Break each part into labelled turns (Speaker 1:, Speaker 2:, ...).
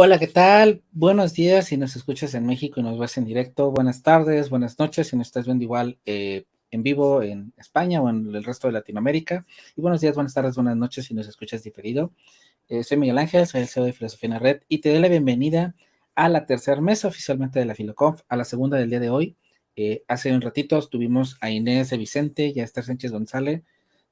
Speaker 1: Hola, ¿qué tal? Buenos días si nos escuchas en México y nos ves en directo. Buenas tardes, buenas noches si nos estás viendo igual en vivo en España o en el resto de Latinoamérica. Y buenos días, buenas tardes, buenas noches si nos escuchas diferido. Soy Miguel Ángel, soy el CEO de Filosofía en la Red y te doy la bienvenida a la tercera mesa oficialmente de la FiloConf, a la segunda del día de hoy. Hace un ratito tuvimos a Inés de Vicente y a Esther Sánchez González,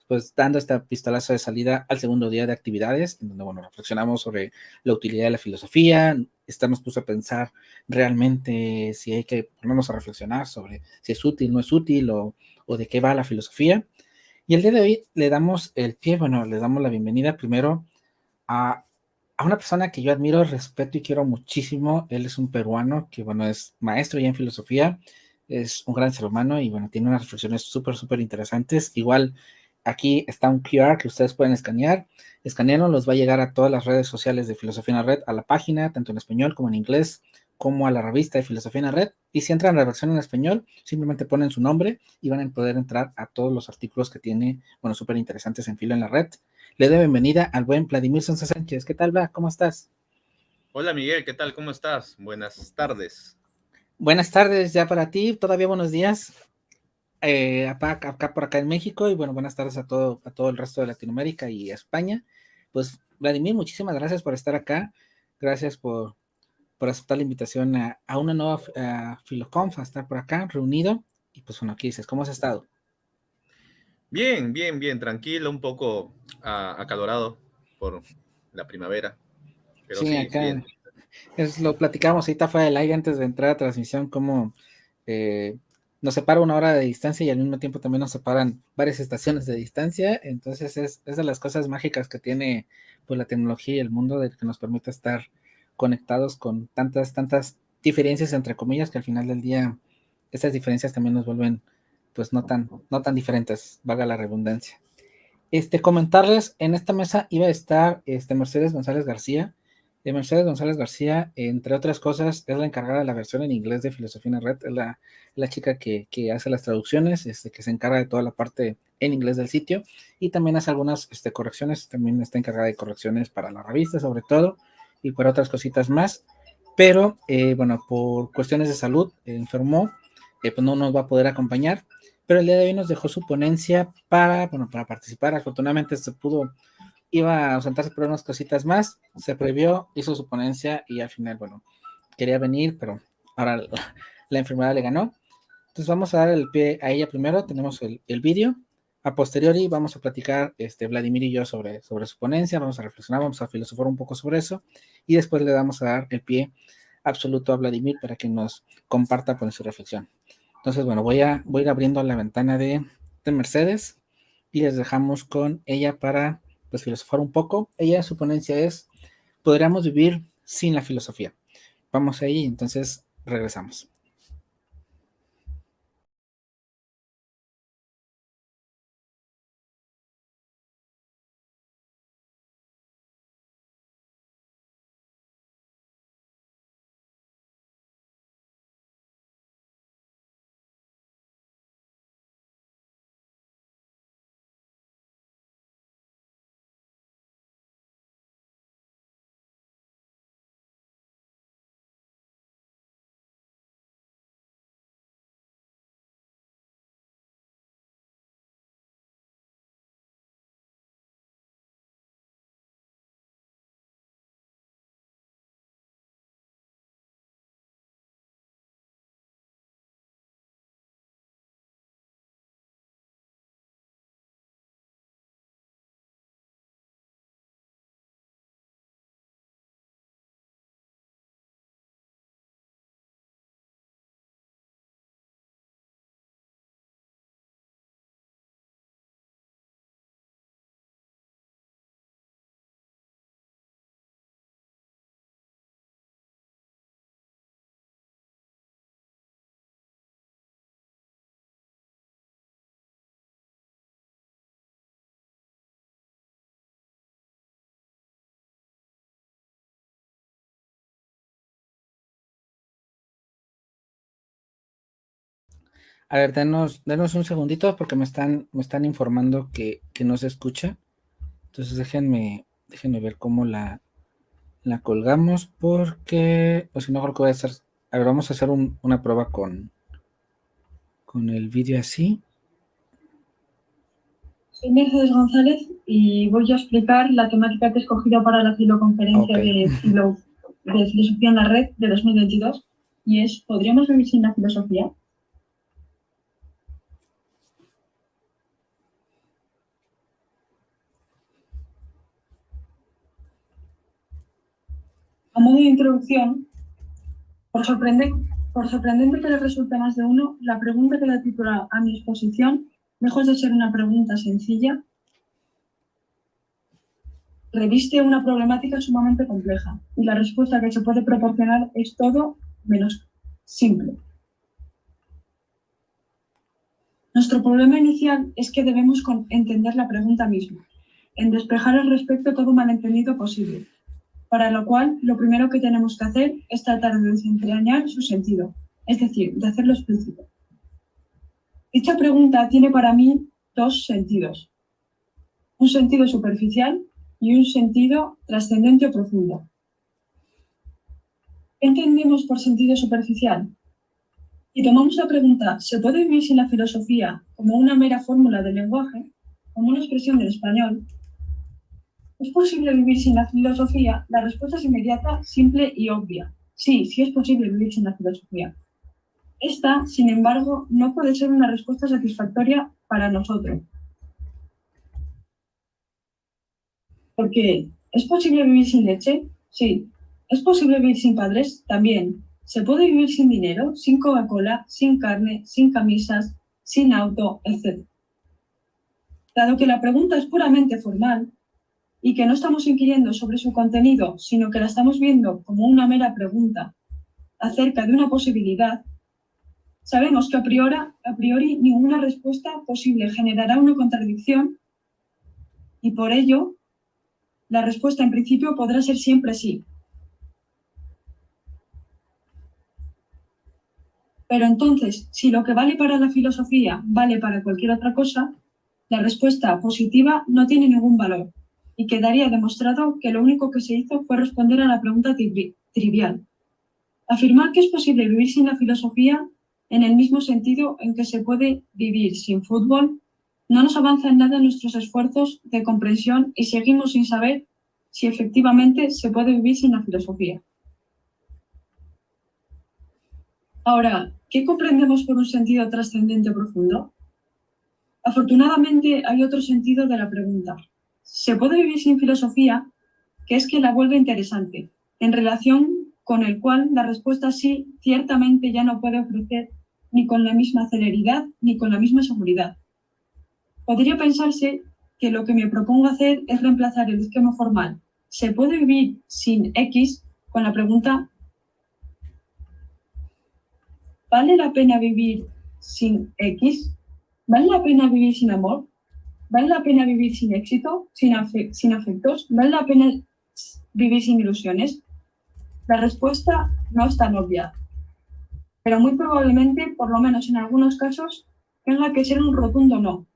Speaker 1: pues dando esta pistolazo de salida al segundo día de actividades, en donde, bueno, reflexionamos sobre la utilidad de la filosofía. Esta nos puso a pensar realmente si hay que ponernos a reflexionar sobre si es útil, no es útil o de qué va la filosofía. Y el día de hoy le damos el pie, bueno, le damos la bienvenida primero a, a una persona que yo admiro, respeto y quiero muchísimo. Él es un peruano que, bueno, es maestro ya en filosofía, es un gran ser humano y, bueno, tiene unas reflexiones súper, súper interesantes. Igual, aquí está un QR que ustedes pueden escanear. Escanearlo, los va a llegar a todas las redes sociales de Filosofía en la Red, a la página, tanto en español como en inglés, como a la revista de Filosofía en la Red. Y si entran a la versión en español, simplemente ponen su nombre y van a poder entrar a todos los artículos que tiene, bueno, súper interesantes en Filo en la Red. Le doy bienvenida al buen Vladimir Sonsa Sánchez. ¿Qué tal, Vlad? ¿Cómo estás?
Speaker 2: Hola Miguel, ¿qué tal? ¿Cómo estás? Buenas tardes.
Speaker 1: Buenas tardes ya para ti, todavía buenos días acá por acá en México y, bueno, buenas tardes a todo el resto de Latinoamérica y España. Pues, Vladimir, muchísimas gracias por estar acá, gracias por aceptar la invitación a una nueva Filoconf, a estar por acá reunido. Y pues, bueno, ¿qué dices? ¿Cómo has estado?
Speaker 2: Bien, bien, bien, tranquilo, un poco acalorado por la primavera, pero
Speaker 1: Sí,
Speaker 2: sí, bien.
Speaker 1: acá lo platicamos ahorita fue del aire antes de entrar a transmisión, como eh, nos separa una hora de distancia y al mismo tiempo también nos separan varias estaciones de distancia. Entonces es de las cosas mágicas que tiene, pues, la tecnología y el mundo, de que nos permite estar conectados con tantas, tantas diferencias entre comillas, que al final del día estas diferencias también nos vuelven, pues, no tan diferentes, valga la redundancia. Comentarles, en esta mesa iba a estar Mercedes González García. Mercedes González García, entre otras cosas, es la encargada de la versión en inglés de Filosofía en la Red, es la chica que hace las traducciones, que se encarga de toda la parte en inglés del sitio y también hace algunas correcciones, también está encargada de correcciones para la revista sobre todo y para otras cositas más. Pero, bueno, por cuestiones de salud, enfermó, pues no nos va a poder acompañar, pero el día de hoy nos dejó su ponencia para, bueno, para participar. Afortunadamente se pudo, iba a ausentarse por unas cositas más, se previó, hizo su ponencia y al final, bueno, quería venir, pero ahora la enfermedad le ganó. Entonces vamos a dar el pie a ella primero, tenemos el vídeo. A posteriori vamos a platicar, Vladimir y yo, sobre su ponencia, vamos a reflexionar, vamos a filosofar un poco sobre eso y después le damos a dar el pie absoluto a Vladimir para que nos comparta, pues, su reflexión. Entonces, bueno, voy a ir abriendo la ventana de Mercedes y les dejamos con ella para, pues, filosofar un poco. Ella, su ponencia es: ¿podríamos vivir sin la filosofía? Vamos ahí, entonces regresamos. A ver, denos un segundito porque me están informando que no se escucha. Entonces déjenme ver cómo la La colgamos porque, o si no, creo que voy a hacer, a ver, vamos a hacer una prueba con el vídeo así.
Speaker 3: Soy Mercedes González y voy a explicar la temática que he escogido para la filoconferencia de Filosofía en la Red de 2022 y es ¿podríamos vivir sin la filosofía? A modo de introducción, por sorprendente que le resulte a más de uno, la pregunta que da título a mi exposición, lejos de ser una pregunta sencilla, reviste una problemática sumamente compleja y la respuesta que se puede proporcionar es todo menos simple. Nuestro problema inicial es que debemos entender la pregunta misma, en despejar al respecto todo malentendido posible, para lo cual lo primero que tenemos que hacer es tratar de desentrañar su sentido, es decir, de hacerlo explícito. Dicha pregunta tiene para mí dos sentidos, un sentido superficial y un sentido trascendente o profundo. ¿Qué entendemos por sentido superficial? Si tomamos la pregunta ¿se puede vivir sin la filosofía? Como una mera fórmula del lenguaje, como una expresión del español, ¿es posible vivir sin la filosofía? La respuesta es inmediata, simple y obvia. Sí, sí es posible vivir sin la filosofía. Esta, sin embargo, no puede ser una respuesta satisfactoria para nosotros. Porque, ¿es posible vivir sin leche? Sí. ¿Es posible vivir sin padres? También. ¿Se puede vivir sin dinero, sin Coca-Cola, sin carne, sin camisas, sin auto, etc.? Dado que la pregunta es puramente formal y que no estamos inquiriendo sobre su contenido, sino que la estamos viendo como una mera pregunta acerca de una posibilidad, sabemos que a priori ninguna respuesta posible generará una contradicción y por ello la respuesta en principio podrá ser siempre sí. Pero entonces, si lo que vale para la filosofía vale para cualquier otra cosa, la respuesta positiva no tiene ningún valor y quedaría demostrado que lo único que se hizo fue responder a la pregunta trivial. Afirmar que es posible vivir sin la filosofía en el mismo sentido en que se puede vivir sin fútbol no nos avanza en nada en nuestros esfuerzos de comprensión y seguimos sin saber si efectivamente se puede vivir sin la filosofía. Ahora, ¿qué comprendemos por un sentido trascendente profundo? Afortunadamente, hay otro sentido de la pregunta. ¿Se puede vivir sin filosofía? Que es que la vuelve interesante, en relación con el cual la respuesta sí ciertamente ya no puede ofrecer ni con la misma celeridad ni con la misma seguridad. Podría pensarse que lo que me propongo hacer es reemplazar el esquema formal ¿se puede vivir sin X? Con la pregunta ¿vale la pena vivir sin X? ¿Vale la pena vivir sin amor? ¿Vale la pena vivir sin éxito? ¿Sin afectos? ¿Vale la pena vivir sin ilusiones? La respuesta no es tan obvia, pero muy probablemente, por lo menos en algunos casos, tenga que ser un rotundo no.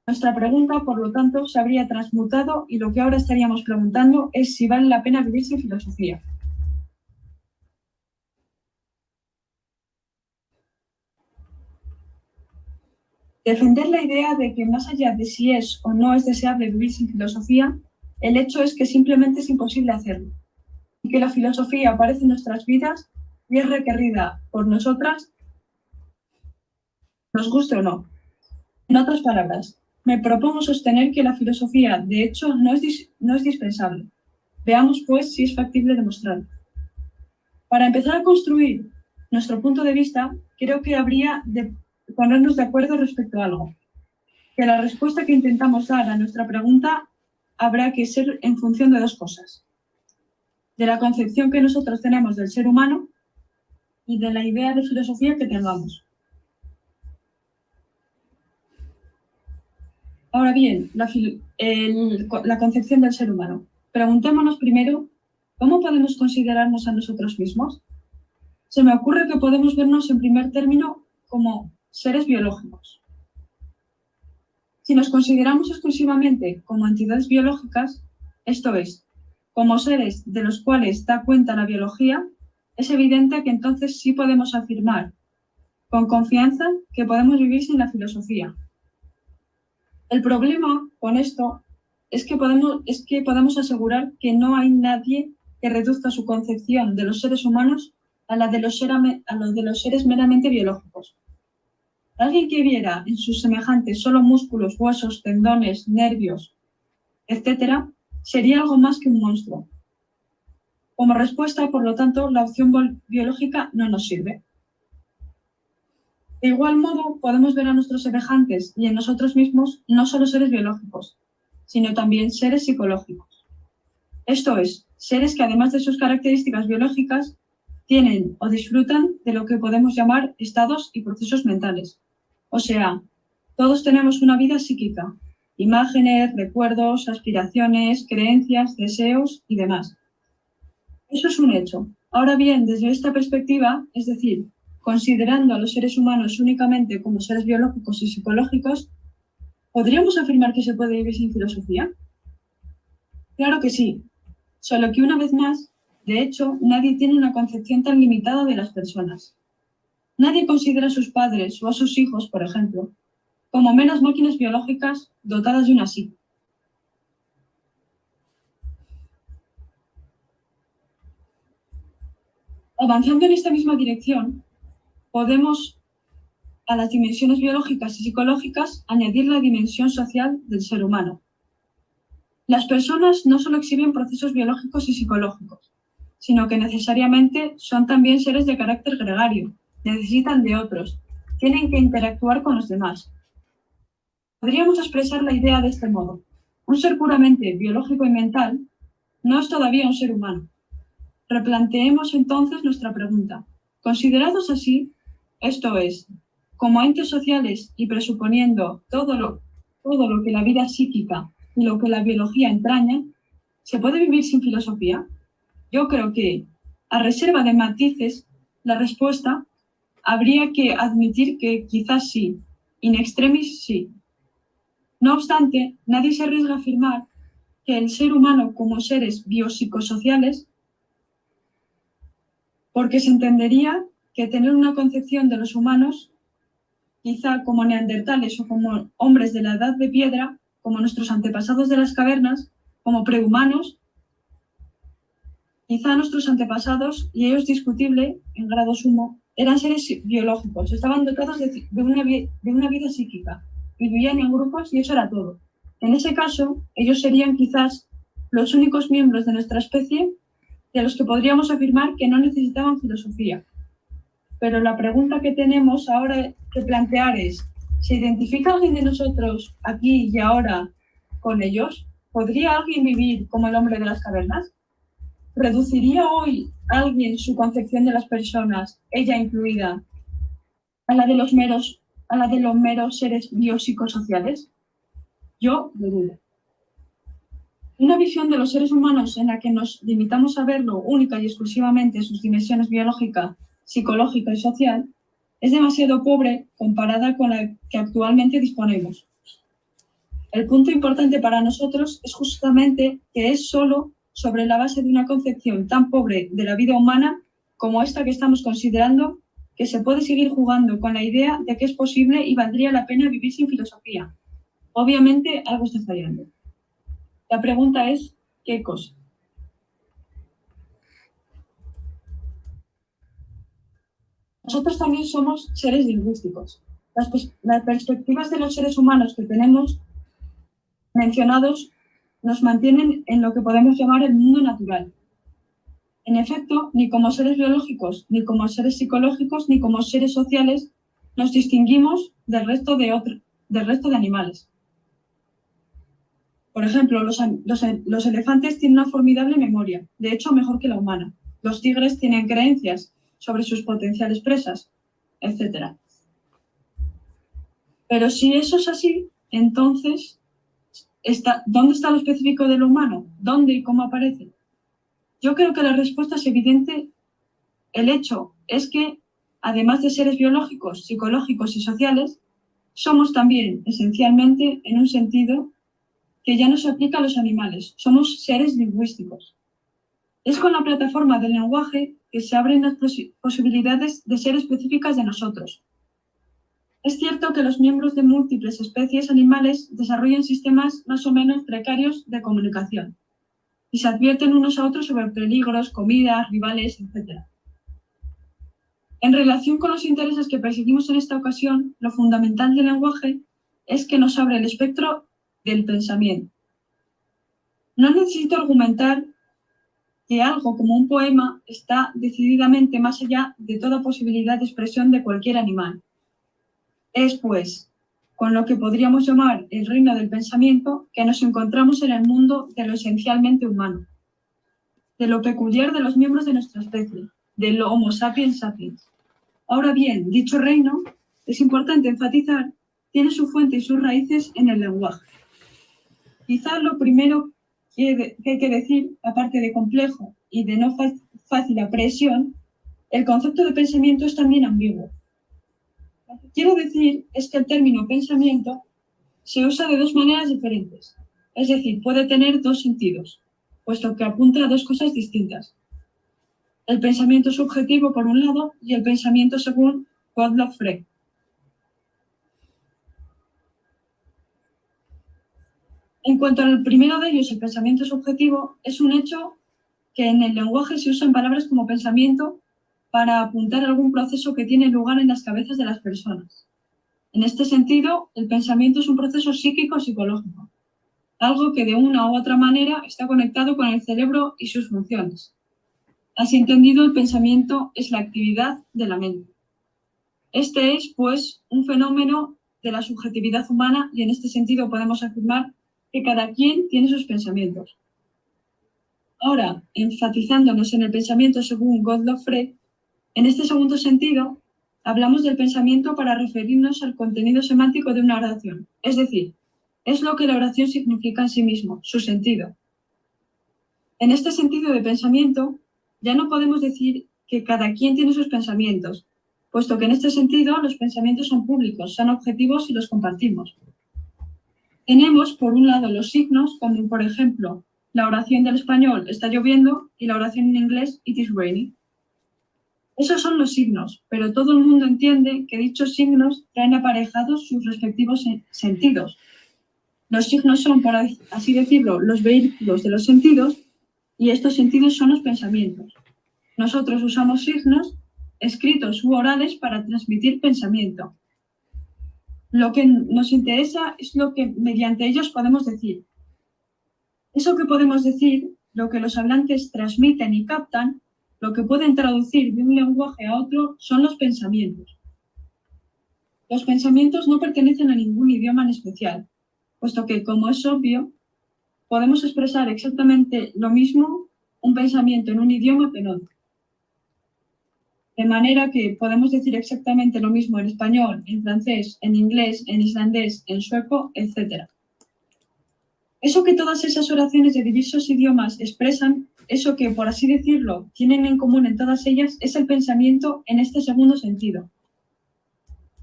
Speaker 3: Nuestra pregunta, por lo tanto, se habría transmutado y lo que ahora estaríamos preguntando es si vale la pena vivir sin filosofía. Defender la idea de que más allá de si es o no es deseable vivir sin filosofía, el hecho es que simplemente es imposible hacerlo y que la filosofía aparece en nuestras vidas y es requerida por nosotras, nos guste o no. En otras palabras, me propongo sostener que la filosofía, de hecho, no es dispensable. Veamos, pues, si es factible demostrarlo. Para empezar a construir nuestro punto de vista, creo que habría de ponernos de acuerdo respecto a algo. Que la respuesta que intentamos dar a nuestra pregunta habrá que ser en función de dos cosas. De la concepción que nosotros tenemos del ser humano y de la idea de filosofía que tengamos. Ahora bien, la concepción del ser humano. Preguntémonos primero, ¿cómo podemos considerarnos a nosotros mismos? Se me ocurre que podemos vernos en primer término como seres biológicos. Si nos consideramos exclusivamente como entidades biológicas, esto es, como seres de los cuales da cuenta la biología, es evidente que entonces sí podemos afirmar con confianza que podemos vivir sin la filosofía. El problema con esto es que podemos asegurar que no hay nadie que reduzca su concepción de los seres humanos a la de los seres meramente biológicos. Alguien que viera en sus semejantes solo músculos, huesos, tendones, nervios, etc., sería algo más que un monstruo. Como respuesta, por lo tanto, la opción biológica no nos sirve. De igual modo, podemos ver a nuestros semejantes y en nosotros mismos no solo seres biológicos, sino también seres psicológicos. Esto es, seres que además de sus características biológicas, tienen o disfrutan de lo que podemos llamar estados y procesos mentales. O sea, todos tenemos una vida psíquica, imágenes, recuerdos, aspiraciones, creencias, deseos y demás. Eso es un hecho. Ahora bien, desde esta perspectiva, es decir, considerando a los seres humanos únicamente como seres biológicos y psicológicos, ¿podríamos afirmar que se puede vivir sin filosofía? Claro que sí, solo que una vez más, de hecho, nadie tiene una concepción tan limitada de las personas. Nadie considera a sus padres o a sus hijos, por ejemplo, como meras máquinas biológicas dotadas de una psique. Avanzando en esta misma dirección, podemos a las dimensiones biológicas y psicológicas añadir la dimensión social del ser humano. Las personas no solo exhiben procesos biológicos y psicológicos, sino que necesariamente son también seres de carácter gregario, necesitan de otros, tienen que interactuar con los demás. Podríamos expresar la idea de este modo. Un ser puramente biológico y mental no es todavía un ser humano. Replanteemos entonces nuestra pregunta. Considerados así, esto es, como entes sociales y presuponiendo todo lo que la vida psíquica y lo que la biología entraña, ¿se puede vivir sin filosofía? Yo creo que, a reserva de matices, la respuesta habría que admitir que quizás sí, in extremis sí. No obstante, nadie se arriesga a afirmar que el ser humano como seres biopsicosociales, porque se entendería que tener una concepción de los humanos, quizá como neandertales o como hombres de la edad de piedra, como nuestros antepasados de las cavernas, como prehumanos, quizá nuestros antepasados, y ello es discutible en grado sumo, eran seres biológicos, estaban dotados de una vida psíquica, y vivían en grupos y eso era todo. En ese caso, ellos serían quizás los únicos miembros de nuestra especie de los que podríamos afirmar que no necesitaban filosofía. Pero la pregunta que tenemos ahora que plantear es, ¿se identifica alguien de nosotros aquí y ahora con ellos? ¿Podría alguien vivir como el hombre de las cavernas? ¿Reduciría hoy alguien su concepción de las personas, ella incluida, a la de los meros seres biopsicosociales? Yo lo dudo. Una visión de los seres humanos en la que nos limitamos a verlo única y exclusivamente en sus dimensiones biológica, psicológica y social es demasiado pobre comparada con la que actualmente disponemos. El punto importante para nosotros es justamente que es solo sobre la base de una concepción tan pobre de la vida humana como esta que estamos considerando que se puede seguir jugando con la idea de que es posible y valdría la pena vivir sin filosofía. Obviamente algo está fallando. La pregunta es, ¿qué cosa? Nosotros también somos seres lingüísticos. Las perspectivas de los seres humanos que tenemos mencionados nos mantienen en lo que podemos llamar el mundo natural. En efecto, ni como seres biológicos, ni como seres psicológicos, ni como seres sociales nos distinguimos del resto de animales. Por ejemplo, los elefantes tienen una formidable memoria, de hecho mejor que la humana. Los tigres tienen creencias sobre sus potenciales presas, etc. Pero si eso es así, entonces, ¿dónde está lo específico de lo humano? ¿Dónde y cómo aparece? Yo creo que la respuesta es evidente. El hecho es que, además de seres biológicos, psicológicos y sociales, somos también, esencialmente, en un sentido que ya no se aplica a los animales. Somos seres lingüísticos. Es con la plataforma del lenguaje que se abren las posibilidades de ser específicas de nosotros. Es cierto que los miembros de múltiples especies animales desarrollan sistemas más o menos precarios de comunicación y se advierten unos a otros sobre peligros, comidas, rivales, etc. En relación con los intereses que perseguimos en esta ocasión, lo fundamental del lenguaje es que nos abre el espectro del pensamiento. No necesito argumentar que algo como un poema está decididamente más allá de toda posibilidad de expresión de cualquier animal. Es, pues, con lo que podríamos llamar el reino del pensamiento que nos encontramos en el mundo de lo esencialmente humano, de lo peculiar de los miembros de nuestra especie, del Homo sapiens sapiens. Ahora bien, dicho reino, es importante enfatizar, tiene su fuente y sus raíces en el lenguaje. Quizá lo primero que hay que decir, aparte de complejo y de no fácil aprehensión, el concepto de pensamiento es también ambiguo. Lo que quiero decir es que el término pensamiento se usa de dos maneras diferentes, es decir, puede tener dos sentidos, puesto que apunta a dos cosas distintas. El pensamiento subjetivo por un lado y el pensamiento según Gottlob Frege. En cuanto al primero de ellos, el pensamiento subjetivo, es un hecho que en el lenguaje se usan palabras como pensamiento para apuntar a algún proceso que tiene lugar en las cabezas de las personas. En este sentido, el pensamiento es un proceso psíquico-psicológico, algo que de una u otra manera está conectado con el cerebro y sus funciones. Así entendido, el pensamiento es la actividad de la mente. Este es, pues, un fenómeno de la subjetividad humana y en este sentido podemos afirmar que cada quien tiene sus pensamientos. Ahora, enfatizándonos en el pensamiento según Gottlob Frege, en este segundo sentido, hablamos del pensamiento para referirnos al contenido semántico de una oración, es decir, es lo que la oración significa en sí mismo, su sentido. En este sentido de pensamiento, ya no podemos decir que cada quien tiene sus pensamientos, puesto que en este sentido los pensamientos son públicos, son objetivos y los compartimos. Tenemos, por un lado, los signos, como por ejemplo, la oración del español está lloviendo y la oración en inglés it is raining. Esos son los signos, pero todo el mundo entiende que dichos signos traen aparejados sus respectivos sentidos. Los signos son, por así decirlo, los vehículos de los sentidos y estos sentidos son los pensamientos. Nosotros usamos signos escritos u orales para transmitir pensamiento. Lo que nos interesa es lo que mediante ellos podemos decir. Eso que podemos decir, lo que los hablantes transmiten y captan, lo que pueden traducir de un lenguaje a otro son los pensamientos. Los pensamientos no pertenecen a ningún idioma en especial, puesto que, como es obvio, podemos expresar exactamente lo mismo un pensamiento en un idioma que en otro. De manera que podemos decir exactamente lo mismo en español, en francés, en inglés, en islandés, en sueco, etc. Eso que todas esas oraciones de diversos idiomas expresan, eso que, por así decirlo, tienen en común en todas ellas, es el pensamiento en este segundo sentido.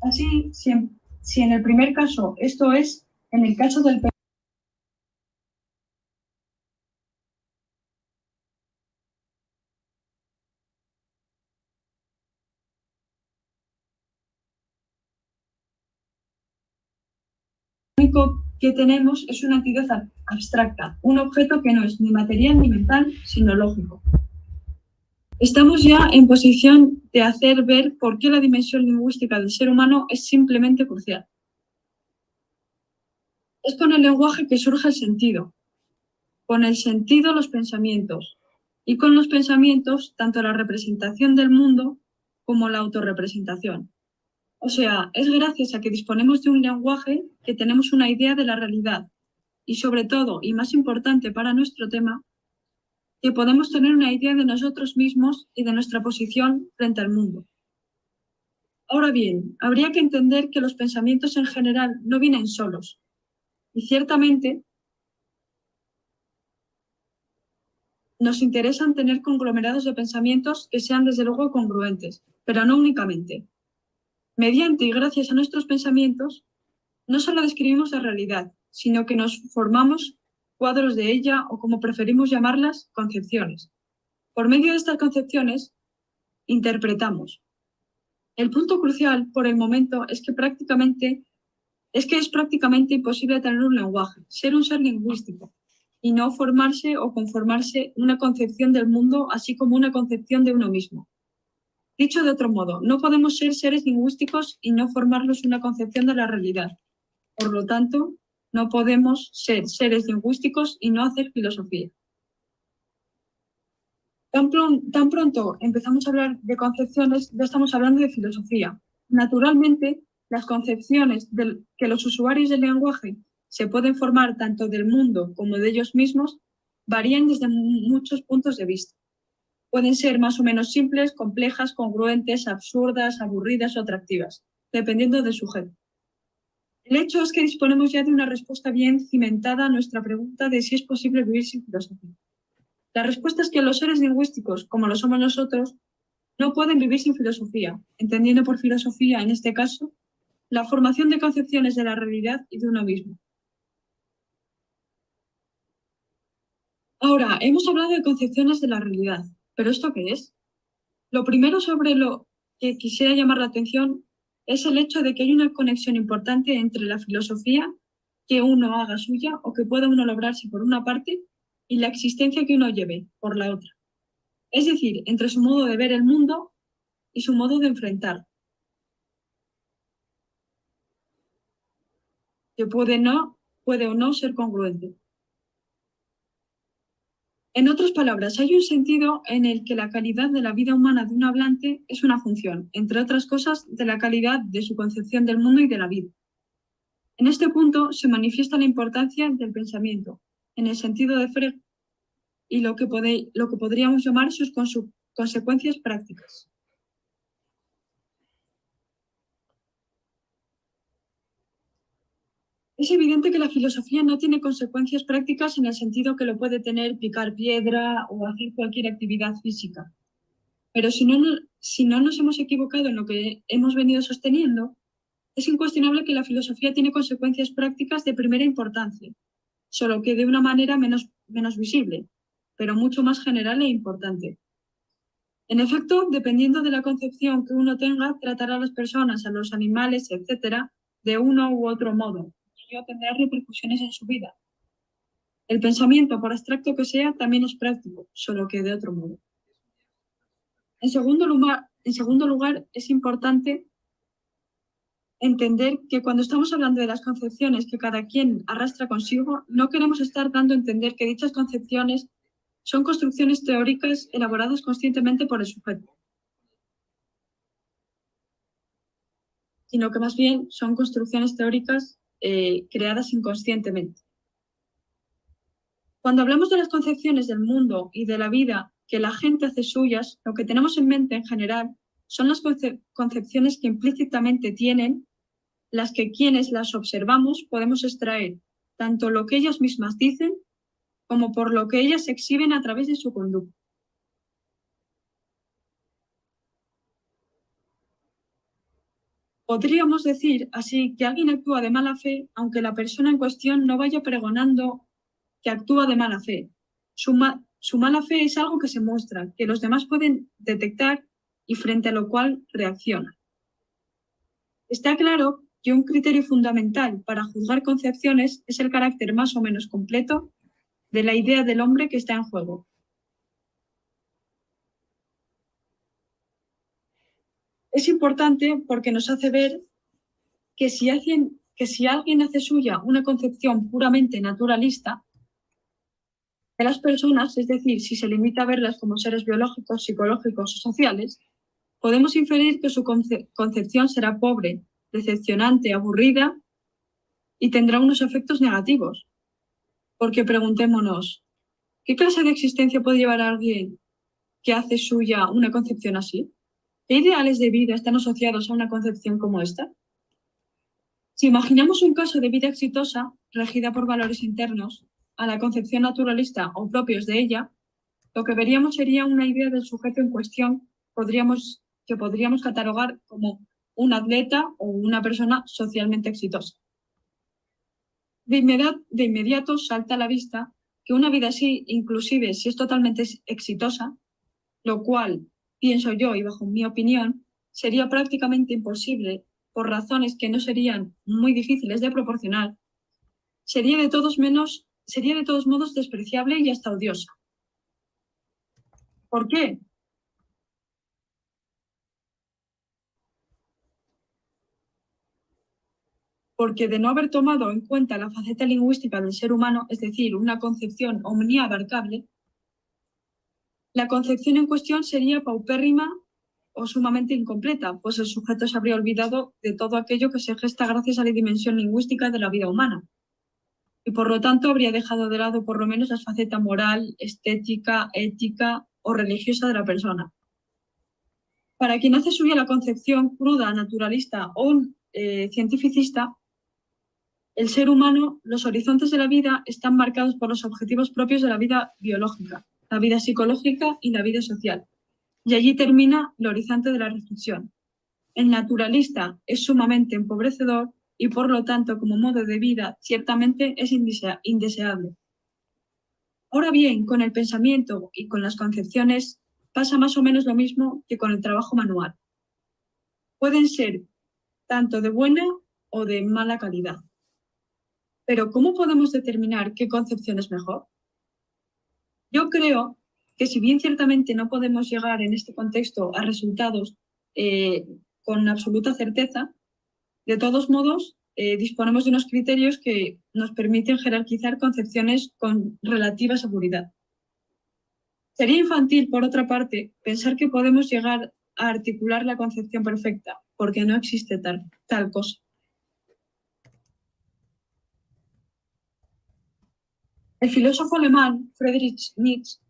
Speaker 3: Así, si en el primer caso esto es, en el caso del único que tenemos es una entidad abstracta, un objeto que no es ni material ni mental, sino lógico. Estamos ya en posición de hacer ver por qué la dimensión lingüística del ser humano es simplemente crucial. Es con el lenguaje que surge el sentido, con el sentido los pensamientos, y con los pensamientos tanto la representación del mundo como la autorrepresentación. O sea, es gracias a que disponemos de un lenguaje que tenemos una idea de la realidad y sobre todo, y más importante para nuestro tema, que podemos tener una idea de nosotros mismos y de nuestra posición frente al mundo. Ahora bien, habría que entender que los pensamientos en general no vienen solos y ciertamente nos interesan tener conglomerados de pensamientos que sean desde luego congruentes, pero no únicamente. Mediante y gracias a nuestros pensamientos, no solo describimos la realidad, sino que nos formamos cuadros de ella o, como preferimos llamarlas, concepciones. Por medio de estas concepciones, interpretamos. El punto crucial por el momento es que es prácticamente imposible tener un lenguaje, ser un ser lingüístico, y no formarse o conformarse una concepción del mundo, así como una concepción de uno mismo. Dicho de otro modo, no podemos ser seres lingüísticos y no formarnos una concepción de la realidad. Por lo tanto, no podemos ser seres lingüísticos y no hacer filosofía. Tan pronto empezamos a hablar de concepciones, ya estamos hablando de filosofía. Naturalmente, las concepciones que los usuarios del lenguaje se pueden formar tanto del mundo como de ellos mismos varían desde muchos puntos de vista. Pueden ser más o menos simples, complejas, congruentes, absurdas, aburridas o atractivas, dependiendo del sujeto. El hecho es que disponemos ya de una respuesta bien cimentada a nuestra pregunta de si es posible vivir sin filosofía. La respuesta es que los seres lingüísticos, como lo somos nosotros, no pueden vivir sin filosofía, entendiendo por filosofía, en este caso, la formación de concepciones de la realidad y de uno mismo. Ahora, hemos hablado de concepciones de la realidad, ¿pero esto qué es? Lo primero sobre lo que quisiera llamar la atención es el hecho de que hay una conexión importante entre la filosofía que uno haga suya o que pueda uno lograrse por una parte y la existencia que uno lleve por la otra. Es decir, entre su modo de ver el mundo y su modo de enfrentar, que puede o no ser congruente. En otras palabras, hay un sentido en el que la calidad de la vida humana de un hablante es una función, entre otras cosas, de la calidad de su concepción del mundo y de la vida. En este punto se manifiesta la importancia del pensamiento, en el sentido de Frege, y lo que podríamos llamar sus consecuencias prácticas. Es evidente que la filosofía no tiene consecuencias prácticas en el sentido que lo puede tener picar piedra o hacer cualquier actividad física. Pero si no nos hemos equivocado en lo que hemos venido sosteniendo, es incuestionable que la filosofía tiene consecuencias prácticas de primera importancia, solo que de una manera menos visible, pero mucho más general e importante. En efecto, dependiendo de la concepción que uno tenga, tratará a las personas, a los animales, etc., de uno u otro modo. Ello tendrá repercusiones en su vida. El pensamiento, por abstracto que sea, también es práctico, solo que de otro modo. En segundo lugar, es importante entender que cuando estamos hablando de las concepciones que cada quien arrastra consigo, no queremos estar dando a entender que dichas concepciones son construcciones teóricas elaboradas conscientemente por el sujeto, sino que más bien son construcciones teóricas creadas inconscientemente. Cuando hablamos de las concepciones del mundo y de la vida que la gente hace suyas, lo que tenemos en mente en general son las concepciones que implícitamente tienen, las que quienes las observamos podemos extraer tanto lo que ellas mismas dicen como por lo que ellas exhiben a través de su conducta. Podríamos decir así que alguien actúa de mala fe, aunque la persona en cuestión no vaya pregonando que actúa de mala fe. Su mala fe es algo que se muestra, que los demás pueden detectar y frente a lo cual reacciona. Está claro que un criterio fundamental para juzgar concepciones es el carácter más o menos completo de la idea del hombre que está en juego. Es importante porque nos hace ver que si alguien hace suya una concepción puramente naturalista de las personas, es decir, si se limita a verlas como seres biológicos, psicológicos o sociales, podemos inferir que su concepción será pobre, decepcionante, aburrida y tendrá unos efectos negativos. Porque preguntémonos, ¿qué clase de existencia puede llevar a alguien que hace suya una concepción así? ¿Qué ideales de vida están asociados a una concepción como esta? Si imaginamos un caso de vida exitosa, regida por valores internos, a la concepción naturalista o propios de ella, lo que veríamos sería una idea del sujeto en cuestión que podríamos catalogar como un atleta o una persona socialmente exitosa. De inmediato salta a la vista que una vida así, inclusive si es totalmente exitosa, lo cual, pienso yo y bajo mi opinión, sería prácticamente imposible por razones que no serían muy difíciles de proporcionar, sería de todos modos despreciable y hasta odiosa. ¿Por qué? Porque de no haber tomado en cuenta la faceta lingüística del ser humano, es decir, una concepción omniabarcable, la concepción en cuestión sería paupérrima o sumamente incompleta, pues el sujeto se habría olvidado de todo aquello que se gesta gracias a la dimensión lingüística de la vida humana. Y por lo tanto habría dejado de lado por lo menos la faceta moral, estética, ética o religiosa de la persona. Para quien hace suya la concepción cruda, naturalista o cientificista, el ser humano, los horizontes de la vida están marcados por los objetivos propios de la vida biológica, la vida psicológica y la vida social. Y allí termina el horizonte de la reflexión. El naturalista es sumamente empobrecedor y por lo tanto como modo de vida ciertamente es indeseable. Ahora bien, con el pensamiento y con las concepciones pasa más o menos lo mismo que con el trabajo manual. Pueden ser tanto de buena o de mala calidad. Pero ¿cómo podemos determinar qué concepción es mejor? Yo creo que si bien ciertamente no podemos llegar en este contexto a resultados con absoluta certeza, de todos modos disponemos de unos criterios que nos permiten jerarquizar concepciones con relativa seguridad. Sería infantil, por otra parte, pensar que podemos llegar a articular la concepción perfecta, porque no existe tal cosa. El filósofo alemán Friedrich Nietzsche,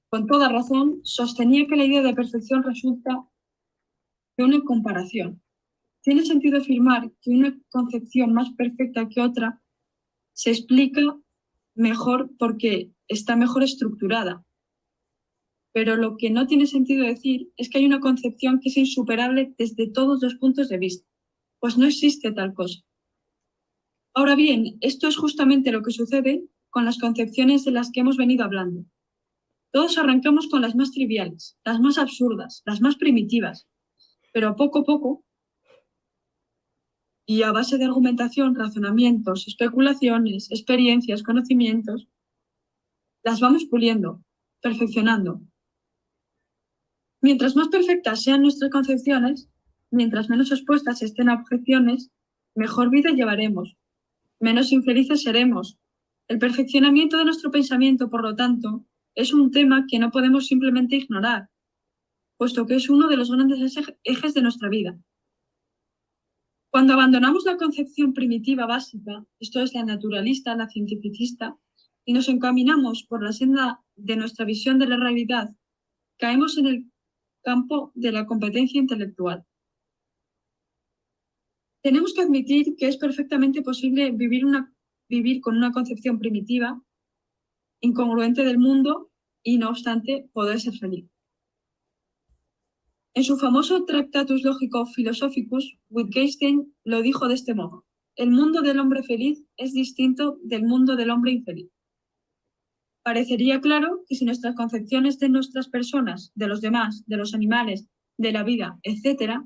Speaker 3: con toda razón, sostenía que la idea de perfección resulta de una comparación. Tiene sentido afirmar que una concepción más perfecta que otra se explica mejor porque está mejor estructurada. Pero lo que no tiene sentido decir es que hay una concepción que es insuperable desde todos los puntos de vista, pues no existe tal cosa. Ahora bien, esto es justamente lo que sucede con las concepciones de las que hemos venido hablando. Todos arrancamos con las más triviales, las más absurdas, las más primitivas, pero poco a poco, y a base de argumentación, razonamientos, especulaciones, experiencias, conocimientos, las vamos puliendo, perfeccionando. Mientras más perfectas sean nuestras concepciones, mientras menos expuestas estén a objeciones, mejor vida llevaremos, menos infelices seremos. El perfeccionamiento de nuestro pensamiento, por lo tanto, es un tema que no podemos simplemente ignorar, puesto que es uno de los grandes ejes de nuestra vida. Cuando abandonamos la concepción primitiva básica, esto es la naturalista, la cientificista, y nos encaminamos por la senda de nuestra visión de la realidad, caemos en el campo de la competencia intelectual. Tenemos que admitir que es perfectamente posible vivir con una concepción primitiva, incongruente del mundo, y no obstante poder ser feliz. En su famoso Tractatus Logico Philosophicus, Wittgenstein lo dijo de este modo: el mundo del hombre feliz es distinto del mundo del hombre infeliz. Parecería claro que si nuestras concepciones de nuestras personas, de los demás, de los animales, de la vida, etc.,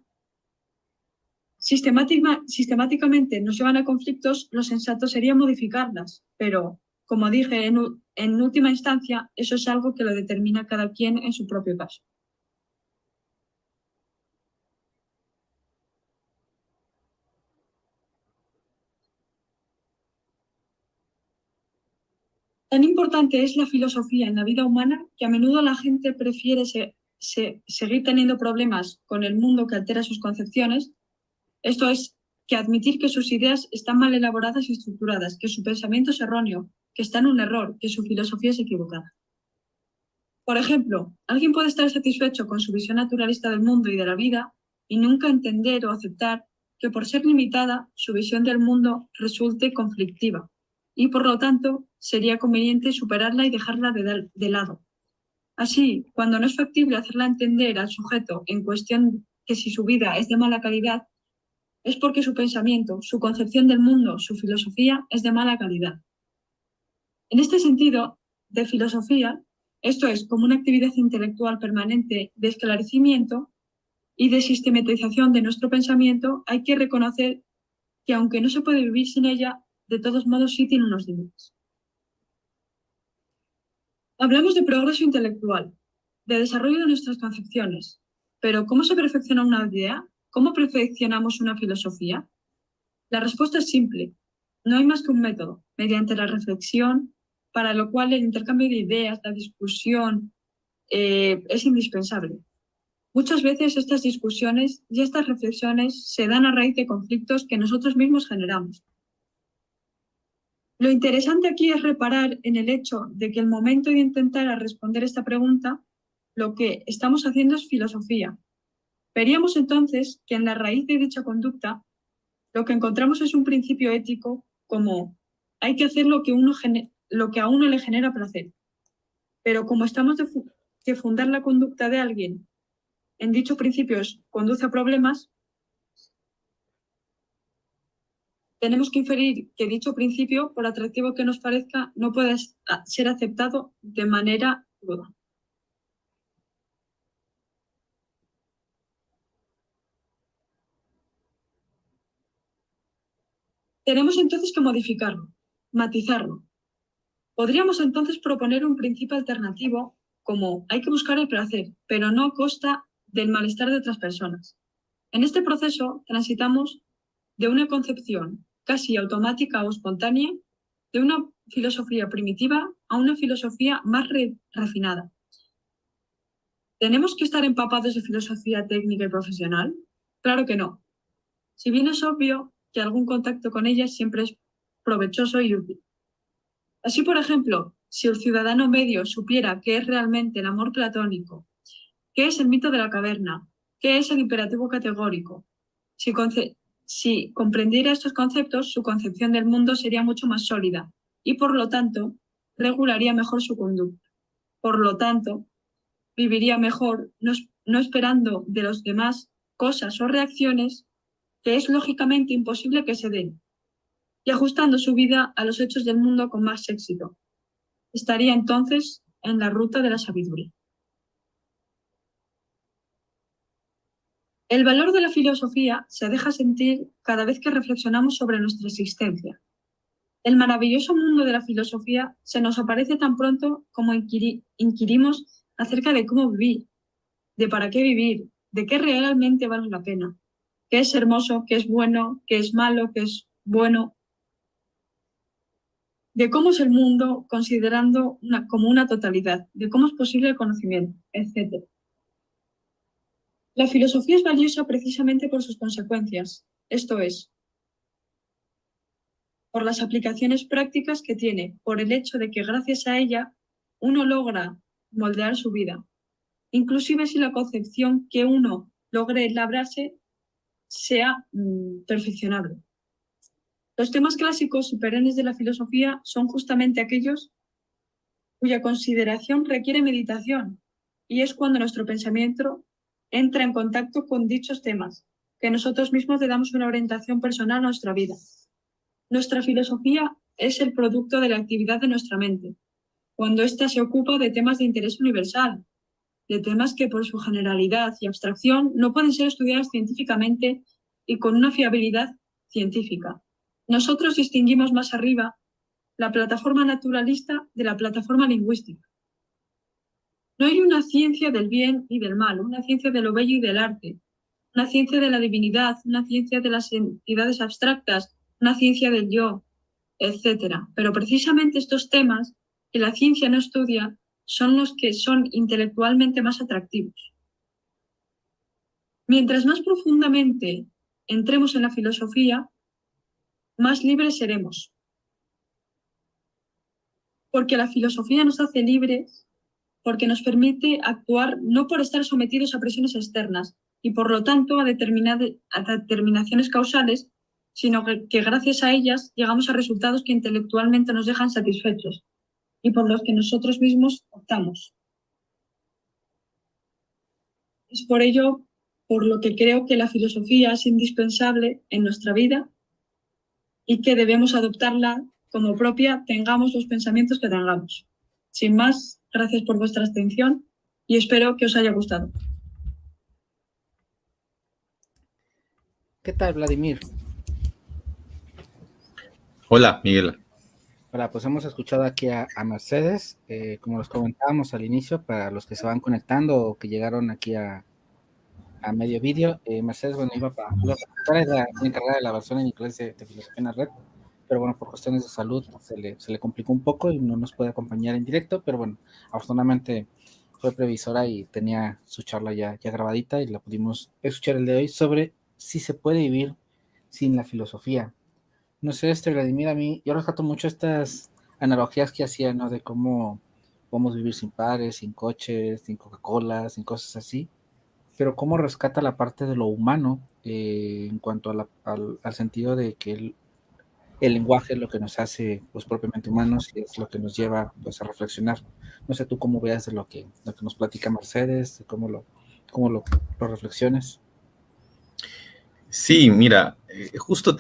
Speaker 3: sistemáticamente nos llevan a conflictos, lo sensato sería modificarlas, pero, como dije, en última instancia, eso es algo que lo determina cada quien en su propio caso. Tan importante es la filosofía en la vida humana que a menudo la gente prefiere seguir teniendo problemas con el mundo que altera sus concepciones, esto es, que admitir que sus ideas están mal elaboradas y estructuradas, que su pensamiento es erróneo, que está en un error, que su filosofía es equivocada. Por ejemplo, alguien puede estar satisfecho con su visión naturalista del mundo y de la vida y nunca entender o aceptar que por ser limitada, su visión del mundo resulte conflictiva y por lo tanto sería conveniente superarla y dejarla de lado. Así, cuando no es factible hacerla entender al sujeto en cuestión que si su vida es de mala calidad, es porque su pensamiento, su concepción del mundo, su filosofía es de mala calidad. En este sentido, de filosofía, Esto es, como una actividad intelectual permanente de esclarecimiento y de sistematización de nuestro pensamiento, hay que reconocer que aunque no se puede vivir sin ella, de todos modos sí tiene unos límites. Hablamos de progreso intelectual, de desarrollo de nuestras concepciones, pero ¿cómo se perfecciona una idea? ¿Cómo perfeccionamos una filosofía? La respuesta es simple. No hay más que un método, mediante la reflexión, para lo cual el intercambio de ideas, la discusión, es indispensable. Muchas veces estas discusiones y estas reflexiones se dan a raíz de conflictos que nosotros mismos generamos. Lo interesante aquí es reparar en el hecho de que el momento de intentar responder esta pregunta, lo que estamos haciendo es filosofía. Veríamos entonces que en la raíz de dicha conducta lo que encontramos es un principio ético como hay que hacer lo que a uno le genera placer. Pero como estamos de fundar la conducta de alguien en dichos principios conduce a problemas, tenemos que inferir que dicho principio, por atractivo que nos parezca, no puede ser aceptado de manera cruda. Tenemos entonces que modificarlo, matizarlo. Podríamos entonces proponer un principio alternativo como hay que buscar el placer, pero no a costa del malestar de otras personas. En este proceso transitamos de una concepción casi automática o espontánea de una filosofía primitiva a una filosofía más refinada. ¿Tenemos que estar empapados de filosofía técnica y profesional? Claro que no. Si bien es obvio que algún contacto con ella siempre es provechoso y útil. Así, por ejemplo, si el ciudadano medio supiera qué es realmente el amor platónico, qué es el mito de la caverna, qué es el imperativo categórico, si comprendiera estos conceptos, su concepción del mundo sería mucho más sólida y, por lo tanto, regularía mejor su conducta. Por lo tanto, viviría mejor, no esperando de los demás cosas o reacciones que es lógicamente imposible que se den, y ajustando su vida a los hechos del mundo con más éxito. Estaría entonces en la ruta de la sabiduría. El valor de la filosofía se deja sentir cada vez que reflexionamos sobre nuestra existencia. El maravilloso mundo de la filosofía se nos aparece tan pronto como inquirimos acerca de cómo vivir, de para qué vivir, de qué realmente vale la pena, qué es hermoso, qué es bueno, qué es malo, qué es bueno, de cómo es el mundo considerando como una totalidad, de cómo es posible el conocimiento, etc. La filosofía es valiosa precisamente por sus consecuencias, esto es, por las aplicaciones prácticas que tiene, por el hecho de que gracias a ella uno logra moldear su vida, inclusive si la concepción que uno logre labrarse sea perfeccionable. Los temas clásicos y perennes de la filosofía son justamente aquellos cuya consideración requiere meditación, y es cuando nuestro pensamiento entra en contacto con dichos temas, que nosotros mismos le damos una orientación personal a nuestra vida. Nuestra filosofía es el producto de la actividad de nuestra mente, cuando ésta se ocupa de temas de interés universal, de temas que por su generalidad y abstracción no pueden ser estudiados científicamente y con una fiabilidad científica. Nosotros distinguimos más arriba la plataforma naturalista de la plataforma lingüística. No hay una ciencia del bien y del mal, una ciencia de lo bello y del arte, una ciencia de la divinidad, una ciencia de las entidades abstractas, una ciencia del yo, etc. Pero precisamente estos temas que la ciencia no estudia son los que son intelectualmente más atractivos. Mientras más profundamente entremos en la filosofía, más libres seremos. Porque la filosofía nos hace libres, porque nos permite actuar no por estar sometidos a presiones externas y por lo tanto a determinaciones causales, sino que gracias a ellas llegamos a resultados que intelectualmente nos dejan satisfechos y por los que nosotros mismos optamos. Es por ello por lo que creo que la filosofía es indispensable en nuestra vida y que debemos adoptarla como propia, tengamos los pensamientos que tengamos. Sin más, Gracias por vuestra atención y espero que os haya gustado.
Speaker 1: ¿Qué tal, Vladimir?
Speaker 2: Hola, Miguel.
Speaker 1: Hola, pues hemos escuchado aquí a Mercedes, como les comentábamos al inicio, para los que se van conectando o que llegaron aquí a medio vídeo, Mercedes, bueno, iba a participar, era la encargada de la versión en inglés de Filosofía en la Red, pero bueno, por cuestiones de salud se le complicó un poco y no nos puede acompañar en directo, pero bueno, afortunadamente fue previsora y tenía su charla ya grabadita y la pudimos escuchar el de hoy sobre si se puede vivir sin la filosofía. No sé, Vladimir, a mí, yo rescato mucho estas analogías que hacía, ¿no? De cómo podemos vivir sin padres, sin coches, sin Coca-Cola, sin cosas así, pero cómo rescata la parte de lo humano en cuanto al sentido de que el lenguaje es lo que nos hace, pues, propiamente humanos y es lo que nos lleva, pues, a reflexionar. No sé tú cómo veas de lo que nos platica Mercedes, de lo reflexiones.
Speaker 2: Sí, mira, justo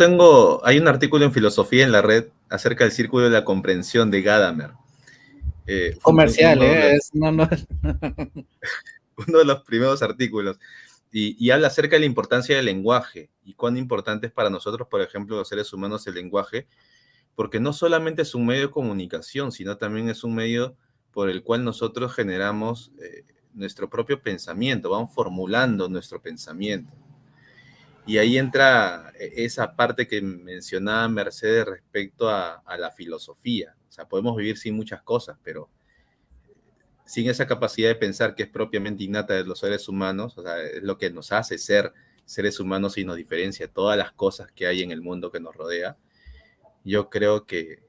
Speaker 2: hay un artículo en Filosofía en la Red acerca del círculo de la comprensión de Gadamer.
Speaker 1: Comercial,
Speaker 2: Uno de
Speaker 1: ¿eh?
Speaker 2: los,
Speaker 1: No, no.
Speaker 2: uno de los primeros artículos. Y habla acerca de la importancia del lenguaje y cuán importante es para nosotros, por ejemplo, los seres humanos, el lenguaje, porque no solamente es un medio de comunicación, sino también es un medio por el cual nosotros generamos nuestro propio pensamiento, vamos formulando nuestro pensamiento. Y ahí entra esa parte que mencionaba Mercedes respecto a la filosofía. O sea, podemos vivir sin muchas cosas, pero sin esa capacidad de pensar que es propiamente innata de los seres humanos, o sea, es lo que nos hace ser seres humanos y nos diferencia de todas las cosas que hay en el mundo que nos rodea, yo creo que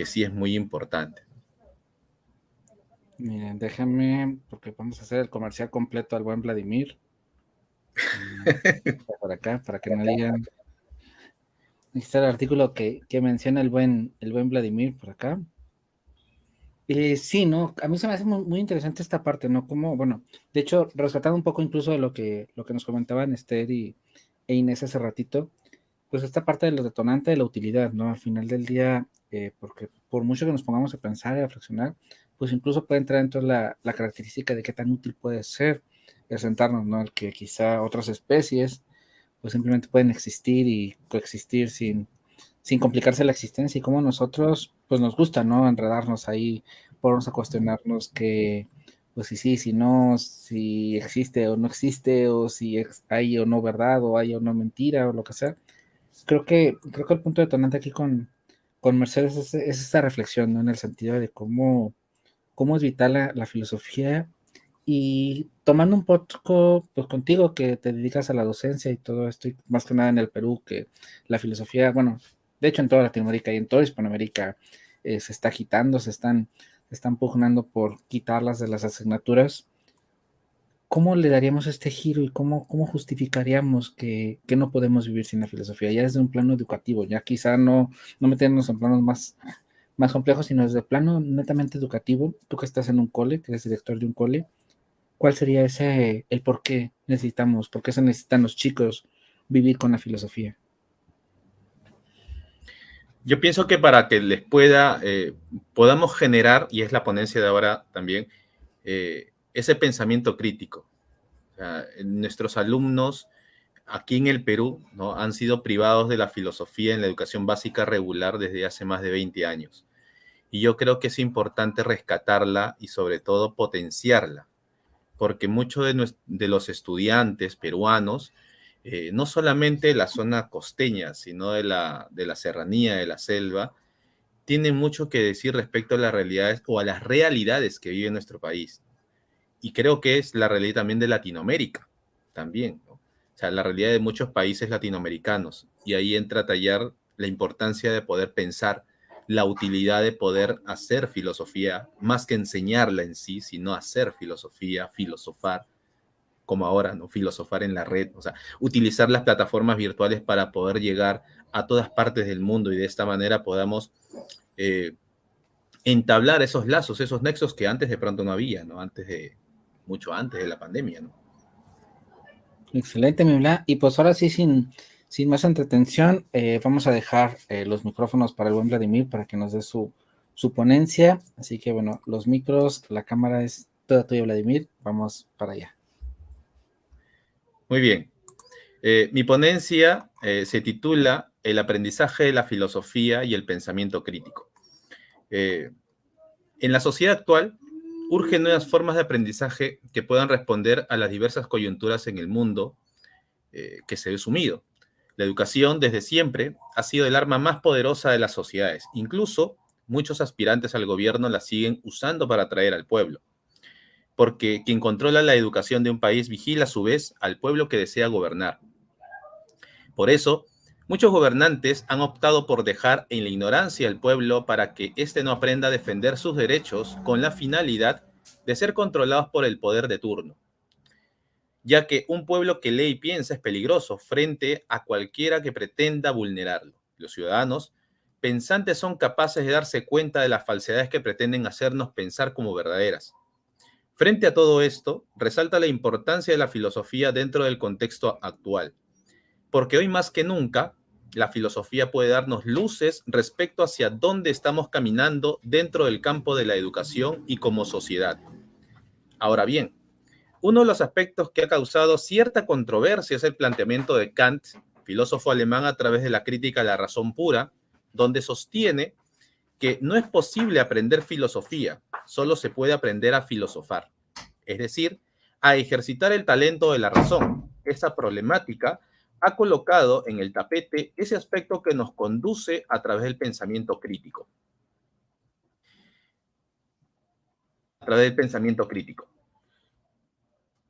Speaker 2: sí es muy importante.
Speaker 1: Miren, déjenme, porque vamos a hacer el comercial completo al buen Vladimir. Por acá, para que no digan. Aquí está el artículo que menciona el buen Vladimir por acá. Sí, ¿no? A mí se me hace muy interesante esta parte, ¿no? Como, bueno, de hecho, rescatando un poco incluso de lo que nos comentaban Esther e Inés hace ratito, pues esta parte de lo detonante de la utilidad, ¿no? Al final del día, porque por mucho que nos pongamos a pensar y a reflexionar, pues incluso puede entrar dentro de la característica de qué tan útil puede ser el sentarnos, ¿no? El que quizá otras especies, pues simplemente pueden existir y coexistir sin complicarse la existencia y como nosotros, pues nos gusta, ¿no? Enredarnos ahí, ponernos a cuestionarnos que, pues si sí, si no, si existe o no existe, o si hay o no verdad, o hay o no mentira, o lo que sea. Creo que el punto detonante aquí con Mercedes es esta reflexión, ¿no? En el sentido de cómo es vital la filosofía y tomando un poco, pues contigo que te dedicas a la docencia y todo esto, y más que nada en el Perú, que la filosofía, bueno, de hecho en toda Latinoamérica y en toda Hispanoamérica se está quitando, se están pugnando por quitarlas de las asignaturas. ¿Cómo le daríamos este giro y cómo justificaríamos que no podemos vivir sin la filosofía? Ya desde un plano educativo, ya quizá no meternos en planos más complejos, sino desde el plano netamente educativo, tú que estás en un cole, que eres director de un cole, ¿cuál sería el por qué se necesitan los chicos vivir con la filosofía?
Speaker 2: Yo pienso que para que les podamos generar, y es la ponencia de ahora también, ese pensamiento crítico. O sea, nuestros alumnos aquí en el Perú, ¿no?, han sido privados de la filosofía en la educación básica regular desde hace más de 20 años. Y yo creo que es importante rescatarla y sobre todo potenciarla, porque muchos de los estudiantes peruanos, no solamente de la zona costeña, sino de la serranía, de la selva, tienen mucho que decir respecto a las realidades o a las realidades que vive nuestro país. Y creo que es la realidad también de Latinoamérica, también, ¿no? O sea, la realidad de muchos países latinoamericanos. Y ahí entra a tallar la importancia de poder pensar, la utilidad de poder hacer filosofía, más que enseñarla en sí, sino hacer filosofía, filosofar, como ahora, ¿no? Filosofar en la red, o sea, utilizar las plataformas virtuales para poder llegar a todas partes del mundo y de esta manera podamos eh, entablar esos lazos, esos nexos que antes de pronto no había, ¿no? Mucho antes de la pandemia, ¿no?
Speaker 1: Excelente, mi Bla. Y pues ahora sí, sin más entretención, vamos a dejar los micrófonos para el buen Vladimir para que nos dé su su ponencia. Así que bueno, los micros, la cámara es toda tuya, Vladimir. Vamos para allá.
Speaker 2: Muy bien. Mi ponencia se titula El aprendizaje de la filosofía y el pensamiento crítico. En la sociedad actual, urgen nuevas formas de aprendizaje que puedan responder a las diversas coyunturas en el mundo que se ve sumido. La educación, desde siempre, ha sido el arma más poderosa de las sociedades. Incluso, muchos aspirantes al gobierno la siguen usando para atraer al pueblo. Porque quien controla la educación de un país vigila a su vez al pueblo que desea gobernar. Por eso, muchos gobernantes han optado por dejar en la ignorancia al pueblo para que éste no aprenda a defender sus derechos con la finalidad de ser controlados por el poder de turno, ya que un pueblo que lee y piensa es peligroso frente a cualquiera que pretenda vulnerarlo. Los ciudadanos pensantes son capaces de darse cuenta de las falsedades que pretenden hacernos pensar como verdaderas. Frente a todo esto, resalta la importancia de la filosofía dentro del contexto actual, porque hoy más que nunca, la filosofía puede darnos luces respecto hacia dónde estamos caminando dentro del campo de la educación y como sociedad. Ahora bien, uno de los aspectos que ha causado cierta controversia es el planteamiento de Kant, filósofo alemán, a través de la crítica a la razón pura, donde sostiene que no es posible aprender filosofía, solo se puede aprender a filosofar, es decir, a ejercitar el talento de la razón. Esta problemática ha colocado en el tapete ese aspecto que nos conduce a través del pensamiento crítico.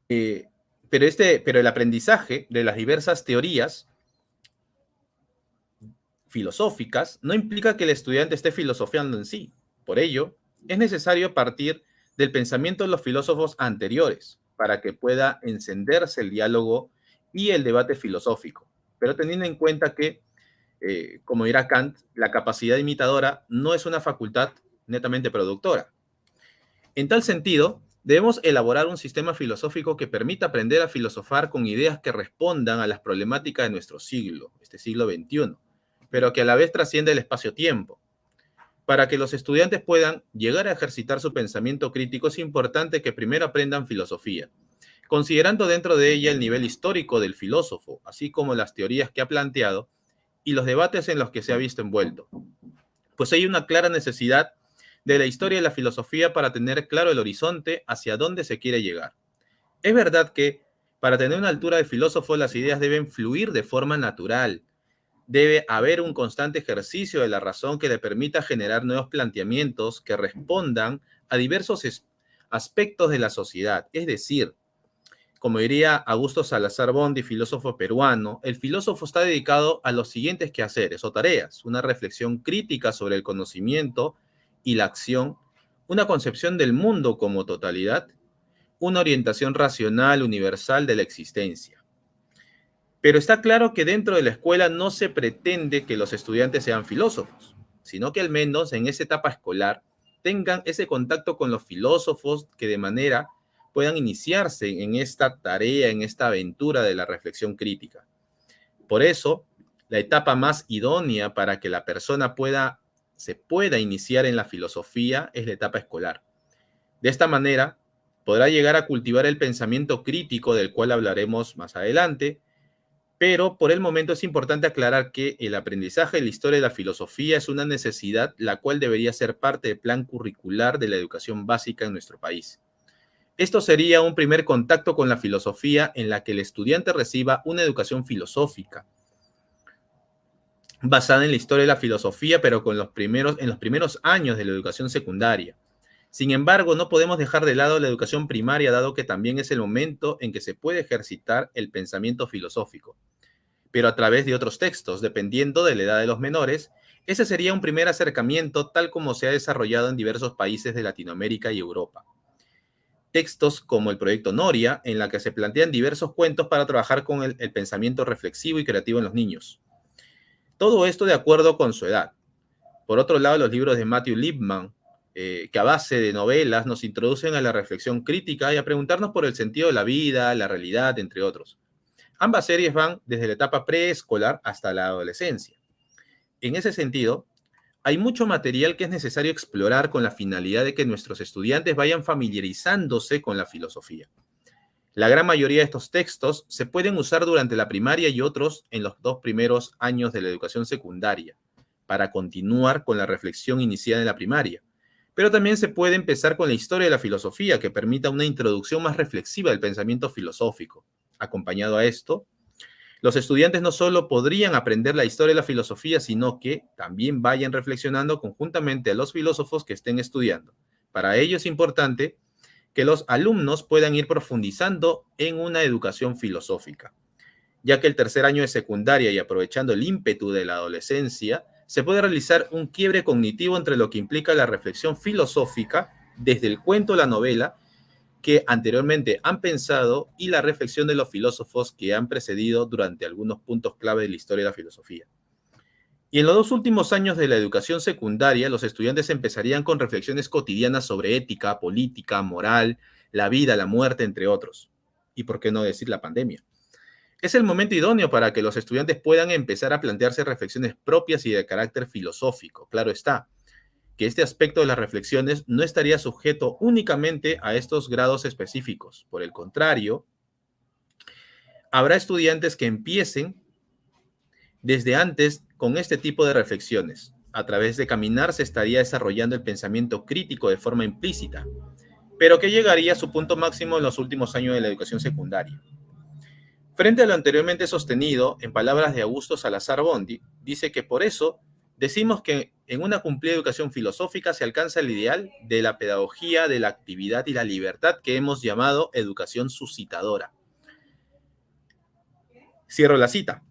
Speaker 2: Pero el aprendizaje de las diversas teorías filosóficas no implica que el estudiante esté filosofiando en sí. Por ello, es necesario partir del pensamiento de los filósofos anteriores para que pueda encenderse el diálogo y el debate filosófico, pero teniendo en cuenta que, como dirá Kant, la capacidad imitadora no es una facultad netamente productora. En tal sentido, debemos elaborar un sistema filosófico que permita aprender a filosofar con ideas que respondan a las problemáticas de nuestro siglo, este siglo XXI, pero que a la vez trascienda el espacio-tiempo. Para que los estudiantes puedan llegar a ejercitar su pensamiento crítico, es importante que primero aprendan filosofía, considerando dentro de ella el nivel histórico del filósofo, así como las teorías que ha planteado y los debates en los que se ha visto envuelto. Pues hay una clara necesidad de la historia de la filosofía para tener claro el horizonte hacia dónde se quiere llegar. Es verdad que para tener una altura de filósofo las ideas deben fluir de forma natural. Debe haber un constante ejercicio de la razón que le permita generar nuevos planteamientos que respondan a diversos aspectos de la sociedad. Es decir, como diría Augusto Salazar Bondi, filósofo peruano, el filósofo está dedicado a los siguientes quehaceres o tareas: una reflexión crítica sobre el conocimiento y la acción, una concepción del mundo como totalidad, una orientación racional universal de la existencia. Pero está claro que dentro de la escuela no se pretende que los estudiantes sean filósofos, sino que al menos en esa etapa escolar tengan ese contacto con los filósofos que de manera puedan iniciarse en esta tarea, en esta aventura de la reflexión crítica. Por eso, la etapa más idónea para que la persona se pueda iniciar en la filosofía es la etapa escolar. De esta manera, podrá llegar a cultivar el pensamiento crítico del cual hablaremos más adelante, pero por el momento es importante aclarar que el aprendizaje de la historia de la filosofía es una necesidad la cual debería ser parte del plan curricular de la educación básica en nuestro país. Esto sería un primer contacto con la filosofía en la que el estudiante reciba una educación filosófica basada en la historia de la filosofía, pero en los primeros años de la educación secundaria. Sin embargo, no podemos dejar de lado la educación primaria, dado que también es el momento en que se puede ejercitar el pensamiento filosófico, pero a través de otros textos, dependiendo de la edad de los menores. Ese sería un primer acercamiento tal como se ha desarrollado en diversos países de Latinoamérica y Europa. Textos como el Proyecto Noria, en la que se plantean diversos cuentos para trabajar con el pensamiento reflexivo y creativo en los niños. Todo esto de acuerdo con su edad. Por otro lado, los libros de Matthew Lipman, que a base de novelas nos introducen a la reflexión crítica y a preguntarnos por el sentido de la vida, la realidad, entre otros. Ambas series van desde la etapa preescolar hasta la adolescencia. En ese sentido, hay mucho material que es necesario explorar con la finalidad de que nuestros estudiantes vayan familiarizándose con la filosofía. La gran mayoría de estos textos se pueden usar durante la primaria y otros en los 2 primeros años de la educación secundaria, para continuar con la reflexión iniciada en la primaria. Pero también se puede empezar con la historia de la filosofía, que permita una introducción más reflexiva del pensamiento filosófico. Acompañado a esto, los estudiantes no solo podrían aprender la historia de la filosofía, sino que también vayan reflexionando conjuntamente a los filósofos que estén estudiando. Para ello es importante que los alumnos puedan ir profundizando en una educación filosófica, ya que el tercer año de secundaria y aprovechando el ímpetu de la adolescencia, se puede realizar un quiebre cognitivo entre lo que implica la reflexión filosófica desde el cuento a la novela que anteriormente han pensado y la reflexión de los filósofos que han precedido durante algunos puntos clave de la historia de la filosofía. Y en los 2 últimos años de la educación secundaria, los estudiantes empezarían con reflexiones cotidianas sobre ética, política, moral, la vida, la muerte, entre otros. Y por qué no decir la pandemia. Es el momento idóneo para que los estudiantes puedan empezar a plantearse reflexiones propias y de carácter filosófico. Claro está, que este aspecto de las reflexiones no estaría sujeto únicamente a estos grados específicos. Por el contrario, habrá estudiantes que empiecen desde antes con este tipo de reflexiones. A través de caminar se estaría desarrollando el pensamiento crítico de forma implícita, pero que llegaría a su punto máximo en los últimos años de la educación secundaria. Frente a lo anteriormente sostenido, en palabras de Augusto Salazar Bondi, dice que por eso decimos que en una cumplida educación filosófica se alcanza el ideal de la pedagogía, de la actividad y la libertad que hemos llamado educación suscitadora. Cierro la cita.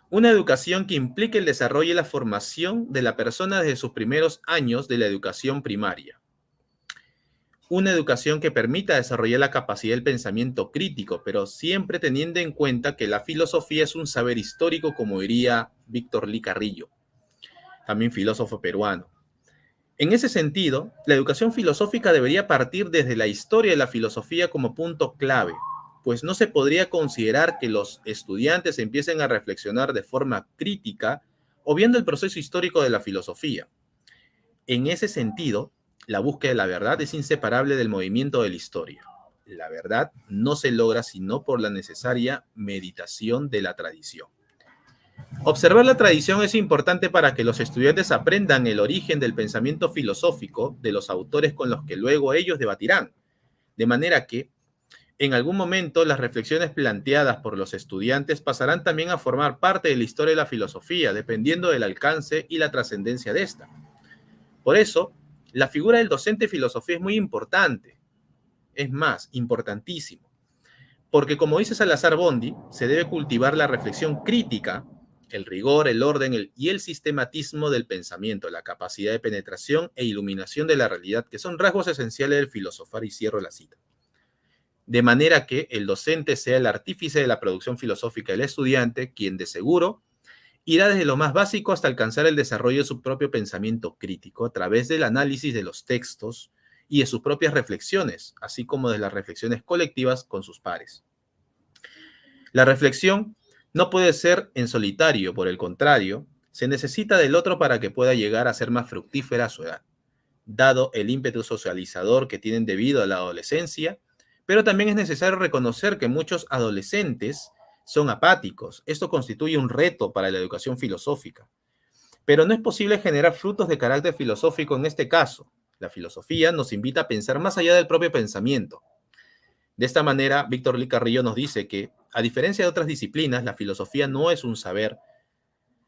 Speaker 2: Una educación que implique el desarrollo y la formación de la persona desde sus primeros años de la educación primaria. Una educación que permita desarrollar la capacidad del pensamiento crítico, pero siempre teniendo en cuenta que la filosofía es un saber histórico, como diría Víctor Lee Carrillo, también filósofo peruano. En ese sentido, la educación filosófica debería partir desde la historia de la filosofía como punto clave, pues no se podría considerar que los estudiantes empiecen a reflexionar de forma crítica o viendo el proceso histórico de la filosofía. En ese sentido, la búsqueda de la verdad es inseparable del movimiento de la historia. La verdad no se logra sino por la necesaria meditación de la tradición. Observar la tradición es importante para que los estudiantes aprendan el origen del pensamiento filosófico de los autores con los que luego ellos debatirán, de manera que en algún momento las reflexiones planteadas por los estudiantes pasarán también a formar parte de la historia de la filosofía, dependiendo del alcance y la trascendencia de esta. Por eso, la figura del docente de filosofía es muy importante, es más, importantísimo, porque como dice Salazar Bondi, se debe cultivar la reflexión crítica, el rigor, el orden y el sistematismo del pensamiento, la capacidad de penetración e iluminación de la realidad, que son rasgos esenciales del filosofar, y cierro la cita. De manera que el docente sea el artífice de la producción filosófica del estudiante, quien de seguro irá desde lo más básico hasta alcanzar el desarrollo de su propio pensamiento crítico a través del análisis de los textos y de sus propias reflexiones, así como de las reflexiones colectivas con sus pares. La reflexión no puede ser en solitario, por el contrario, se necesita del otro para que pueda llegar a ser más fructífera a su edad, dado el ímpetu socializador que tienen debido a la adolescencia, pero también es necesario reconocer que muchos adolescentes son apáticos. Esto constituye un reto para la educación filosófica. Pero no es posible generar frutos de carácter filosófico en este caso. La filosofía nos invita a pensar más allá del propio pensamiento. De esta manera, Víctor Lee Carrillo nos dice que, a diferencia de otras disciplinas, la filosofía no es un saber,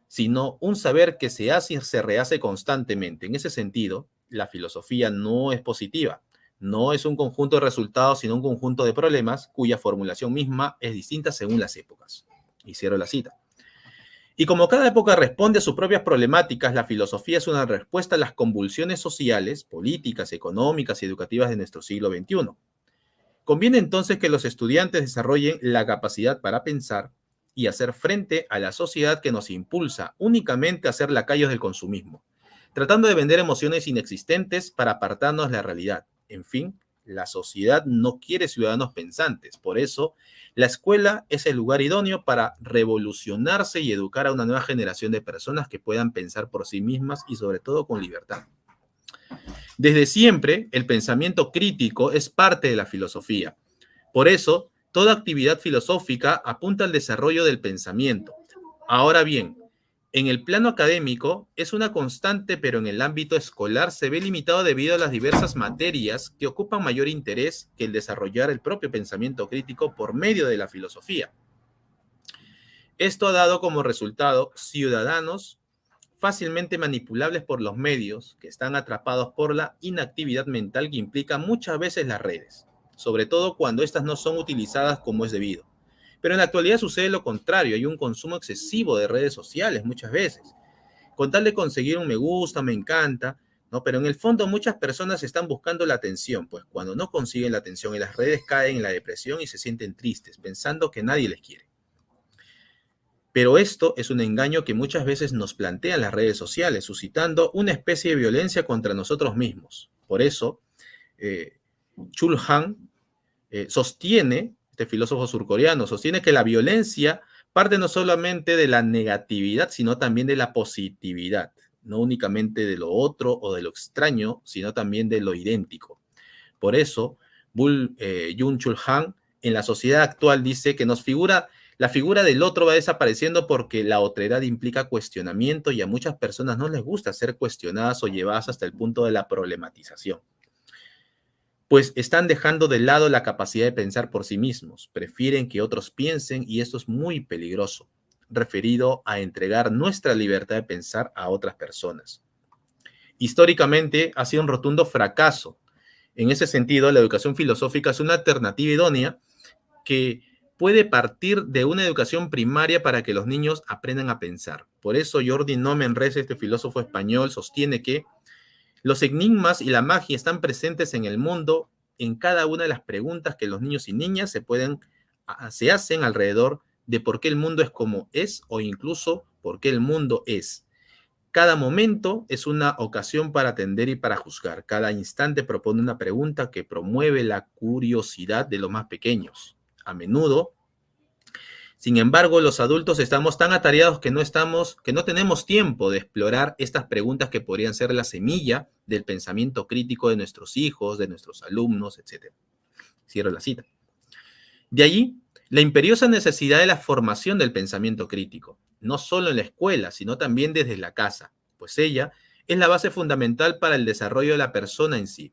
Speaker 2: sino un saber que se hace y se rehace constantemente. En ese sentido, la filosofía no es positiva. No es un conjunto de resultados, sino un conjunto de problemas cuya formulación misma es distinta según las épocas. Y cierro la cita. Y como cada época responde a sus propias problemáticas, la filosofía es una respuesta a las convulsiones sociales, políticas, económicas y educativas de nuestro siglo XXI. Conviene entonces que los estudiantes desarrollen la capacidad para pensar y hacer frente a la sociedad que nos impulsa únicamente a ser lacayos del consumismo, tratando de vender emociones inexistentes para apartarnos de la realidad. En fin, La sociedad no quiere ciudadanos pensantes. Por eso, la escuela es el lugar idóneo para revolucionarse y educar a una nueva generación de personas que puedan pensar por sí mismas y sobre todo con libertad. Desde siempre, el pensamiento crítico es parte de la filosofía. Por eso, toda actividad filosófica apunta al desarrollo del pensamiento. Ahora bien, en el plano académico es una constante, pero en el ámbito escolar se ve limitado debido a las diversas materias que ocupan mayor interés que el desarrollar el propio pensamiento crítico por medio de la filosofía. Esto ha dado como resultado ciudadanos fácilmente manipulables por los medios, que están atrapados por la inactividad mental que implica muchas veces las redes, sobre todo cuando estas no son utilizadas como es debido. Pero en la actualidad sucede lo contrario, hay un consumo excesivo de redes sociales muchas veces, con tal de conseguir un me gusta, me encanta, ¿no? Pero en el fondo muchas personas están buscando la atención, pues cuando no consiguen la atención en las redes caen en la depresión y se sienten tristes, pensando que nadie les quiere. Pero esto es un engaño que muchas veces nos plantean las redes sociales, suscitando una especie de violencia contra nosotros mismos. Por eso, Chul Han sostiene, este filósofo surcoreano, sostiene que la violencia parte no solamente de la negatividad, sino también de la positividad, no únicamente de lo otro o de lo extraño, sino también de lo idéntico. Por eso, Byung-Chul Han en la sociedad actual dice que la figura del otro va desapareciendo porque la otredad implica cuestionamiento y a muchas personas no les gusta ser cuestionadas o llevadas hasta el punto de la problematización. Pues están dejando de lado la capacidad de pensar por sí mismos, prefieren que otros piensen y esto es muy peligroso, referido a entregar nuestra libertad de pensar a otras personas. Históricamente ha sido un rotundo fracaso. En ese sentido, la educación filosófica es una alternativa idónea que puede partir de una educación primaria para que los niños aprendan a pensar. Por eso Jordi Nomenres, este filósofo español, sostiene que los enigmas y la magia están presentes en el mundo en cada una de las preguntas que los niños y niñas se hacen alrededor de por qué el mundo es como es o incluso por qué el mundo es. Cada momento es una ocasión para atender y para juzgar. Cada instante propone una pregunta que promueve la curiosidad de los más pequeños. A menudo, sin embargo, los adultos estamos tan atareados que no tenemos tiempo de explorar estas preguntas que podrían ser la semilla del pensamiento crítico de nuestros hijos, de nuestros alumnos, etc. Cierro la cita. De allí, la imperiosa necesidad de la formación del pensamiento crítico, no solo en la escuela, sino también desde la casa, pues ella es la base fundamental para el desarrollo de la persona en sí.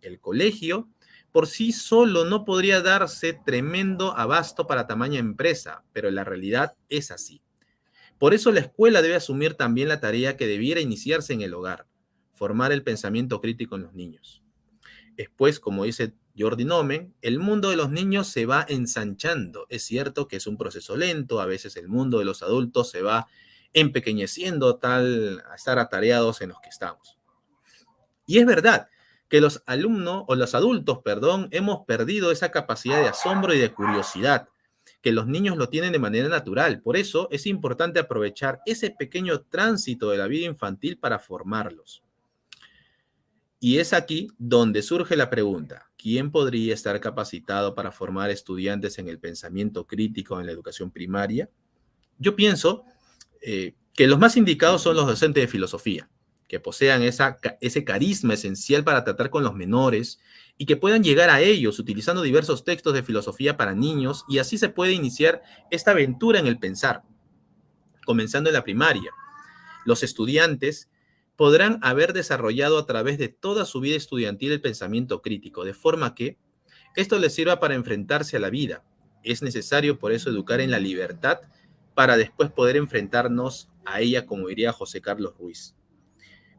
Speaker 2: El colegio por sí solo no podría darse tremendo abasto para tamaña empresa, pero la realidad es así. Por eso la escuela debe asumir también la tarea que debiera iniciarse en el hogar, formar el pensamiento crítico en los niños. Después, como dice Jordi Nomen, el mundo de los niños se va ensanchando. Es cierto que es un proceso lento, a veces el mundo de los adultos se va empequeñeciendo tal a estar atareados en los que estamos. Y es verdad que los adultos, hemos perdido esa capacidad de asombro y de curiosidad, que los niños lo tienen de manera natural. Por eso es importante aprovechar ese pequeño tránsito de la vida infantil para formarlos. Y es aquí donde surge la pregunta, ¿quién podría estar capacitado para formar estudiantes en el pensamiento crítico en la educación primaria? Yo pienso que los más indicados son los docentes de filosofía, que posean ese carisma esencial para tratar con los menores y que puedan llegar a ellos utilizando diversos textos de filosofía para niños, y así se puede iniciar esta aventura en el pensar, comenzando en la primaria. Los estudiantes podrán haber desarrollado a través de toda su vida estudiantil el pensamiento crítico, de forma que esto les sirva para enfrentarse a la vida. Es necesario por eso educar en la libertad para después poder enfrentarnos a ella, como diría José Carlos Ruiz.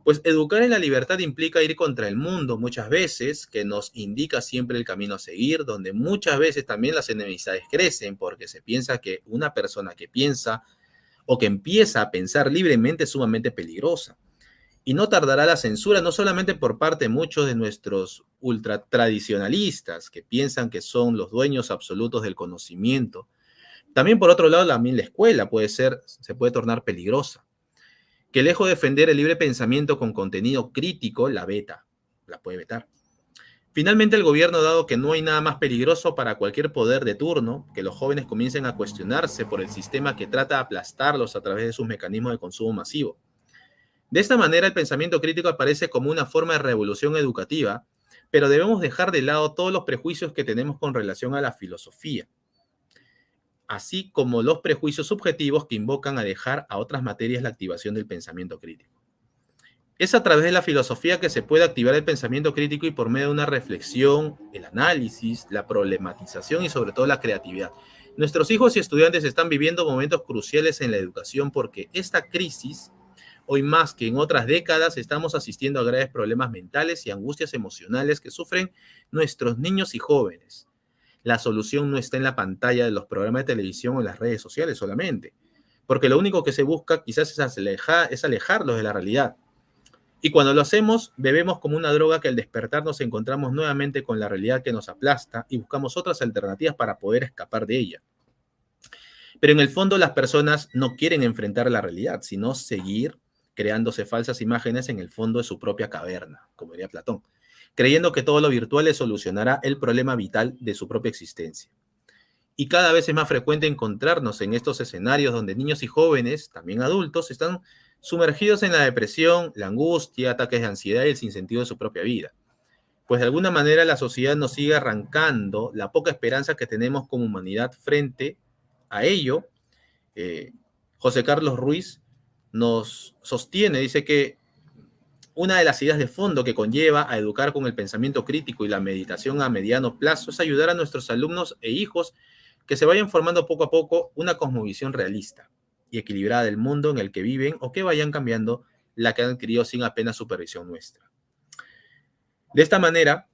Speaker 2: Pues educar en la libertad implica ir contra el mundo muchas veces, que nos indica siempre el camino a seguir, donde muchas veces también las enemistades crecen porque se piensa que una persona que piensa o que empieza a pensar libremente es sumamente peligrosa. Y no tardará la censura, no solamente por parte de muchos de nuestros ultratradicionalistas que piensan que son los dueños absolutos del conocimiento. También por otro lado, también la escuela se puede tornar peligrosa, que lejos de defender el libre pensamiento con contenido crítico, la puede vetar. Finalmente, el gobierno ha dado que no hay nada más peligroso para cualquier poder de turno que los jóvenes comiencen a cuestionarse por el sistema que trata de aplastarlos a través de sus mecanismos de consumo masivo. De esta manera, el pensamiento crítico aparece como una forma de revolución educativa, pero debemos dejar de lado todos los prejuicios que tenemos con relación a la filosofía, así como los prejuicios subjetivos que invocan a dejar a otras materias la activación del pensamiento crítico. Es a través de la filosofía que se puede activar el pensamiento crítico y por medio de una reflexión, el análisis, la problematización y sobre todo la creatividad. Nuestros hijos y estudiantes están viviendo momentos cruciales en la educación porque esta crisis, hoy más que en otras décadas, estamos asistiendo a graves problemas mentales y angustias emocionales que sufren nuestros niños y jóvenes. La solución no está en la pantalla de los programas de televisión o en las redes sociales solamente, porque lo único que se busca quizás es alejarlos de la realidad. Y cuando lo hacemos, bebemos como una droga que al despertar nos encontramos nuevamente con la realidad que nos aplasta y buscamos otras alternativas para poder escapar de ella. Pero en el fondo las personas no quieren enfrentar la realidad, sino seguir creándose falsas imágenes en el fondo de su propia caverna, como diría Platón, creyendo que todo lo virtual les solucionará el problema vital de su propia existencia. Y cada vez es más frecuente encontrarnos en estos escenarios donde niños y jóvenes, también adultos, están sumergidos en la depresión, la angustia, ataques de ansiedad y el sinsentido de su propia vida. Pues de alguna manera la sociedad nos sigue arrancando la poca esperanza que tenemos como humanidad frente a ello. José Carlos Ruiz nos sostiene, dice que una de las ideas de fondo que conlleva a educar con el pensamiento crítico y la meditación a mediano plazo es ayudar a nuestros alumnos e hijos que se vayan formando poco a poco una cosmovisión realista y equilibrada del mundo en el que viven o que vayan cambiando la que han adquirido sin apenas supervisión nuestra. De esta manera,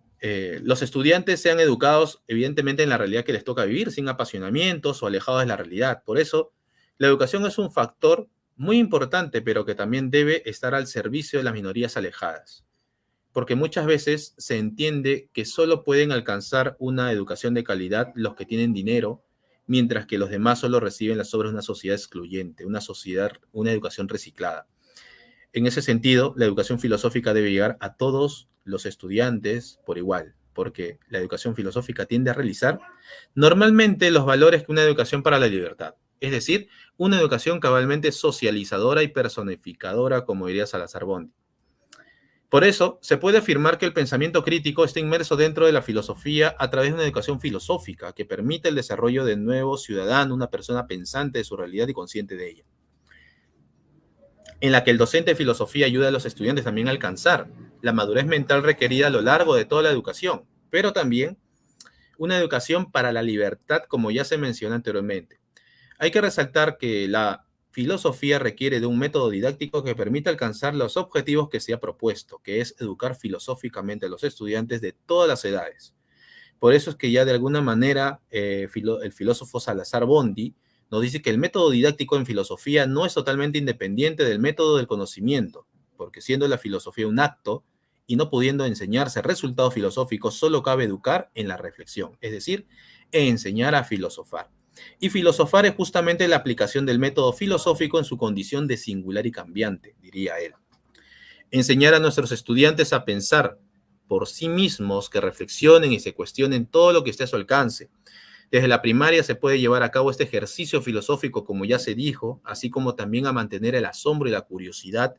Speaker 2: los estudiantes sean educados evidentemente en la realidad que les toca vivir, sin apasionamientos o alejados de la realidad. Por eso, la educación es un factor muy importante, pero que también debe estar al servicio de las minorías alejadas. Porque muchas veces se entiende que solo pueden alcanzar una educación de calidad los que tienen dinero, mientras que los demás solo reciben las obras de una sociedad excluyente, una educación reciclada. En ese sentido, la educación filosófica debe llegar a todos los estudiantes por igual, porque la educación filosófica tiende a realizar normalmente los valores que una educación para la libertad, es decir, una educación cabalmente socializadora y personificadora, como diría Salazar Bondi. Por eso, se puede afirmar que el pensamiento crítico está inmerso dentro de la filosofía a través de una educación filosófica que permite el desarrollo de nuevo ciudadano, una persona pensante de su realidad y consciente de ella, en la que el docente de filosofía ayuda a los estudiantes también a alcanzar la madurez mental requerida a lo largo de toda la educación, pero también una educación para la libertad, como ya se menciona anteriormente. Hay que resaltar que la filosofía requiere de un método didáctico que permita alcanzar los objetivos que se ha propuesto, que es educar filosóficamente a los estudiantes de todas las edades. Por eso es que ya de alguna manera el filósofo Salazar Bondi nos dice que el método didáctico en filosofía no es totalmente independiente del método del conocimiento, porque siendo la filosofía un acto y no pudiendo enseñarse resultados filosóficos, solo cabe educar en la reflexión, es decir, enseñar a filosofar. Y filosofar es justamente la aplicación del método filosófico en su condición de singular y cambiante, diría él. Enseñar a nuestros estudiantes a pensar por sí mismos, que reflexionen y se cuestionen todo lo que esté a su alcance. Desde la primaria se puede llevar a cabo este ejercicio filosófico, como ya se dijo, así como también a mantener el asombro y la curiosidad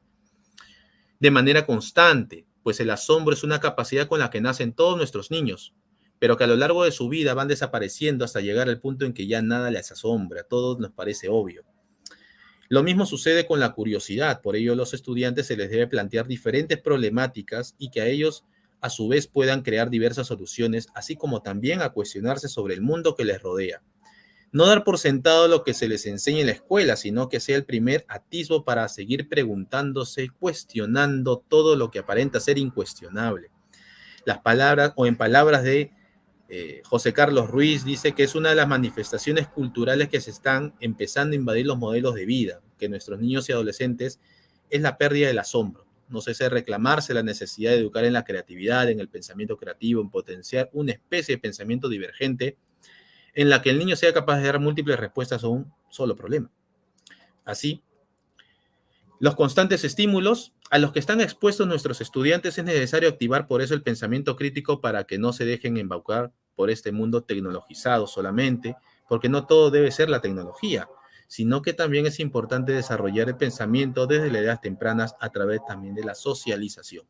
Speaker 2: de manera constante, pues el asombro es una capacidad con la que nacen todos nuestros niños, pero que a lo largo de su vida van desapareciendo hasta llegar al punto en que ya nada les asombra, a todos nos parece obvio. Lo mismo sucede con la curiosidad, por ello a los estudiantes se les debe plantear diferentes problemáticas y que a ellos a su vez puedan crear diversas soluciones, así como también a cuestionarse sobre el mundo que les rodea. No dar por sentado lo que se les enseña en la escuela, sino que sea el primer atisbo para seguir preguntándose, cuestionando todo lo que aparenta ser incuestionable. Las palabras, o en palabras de José Carlos Ruiz, dice que es una de las manifestaciones culturales que se están empezando a invadir los modelos de vida, que nuestros niños y adolescentes es la pérdida del asombro. No cesa de reclamarse la necesidad de educar en la creatividad, en el pensamiento creativo, en potenciar una especie de pensamiento divergente en la que el niño sea capaz de dar múltiples respuestas a un solo problema. Así, los constantes estímulos A los que están expuestos nuestros estudiantes es necesario activar por eso el pensamiento crítico para que no se dejen embaucar por este mundo tecnologizado solamente, porque no todo debe ser la tecnología, sino que también es importante desarrollar el pensamiento desde las edades tempranas a través también de la socialización.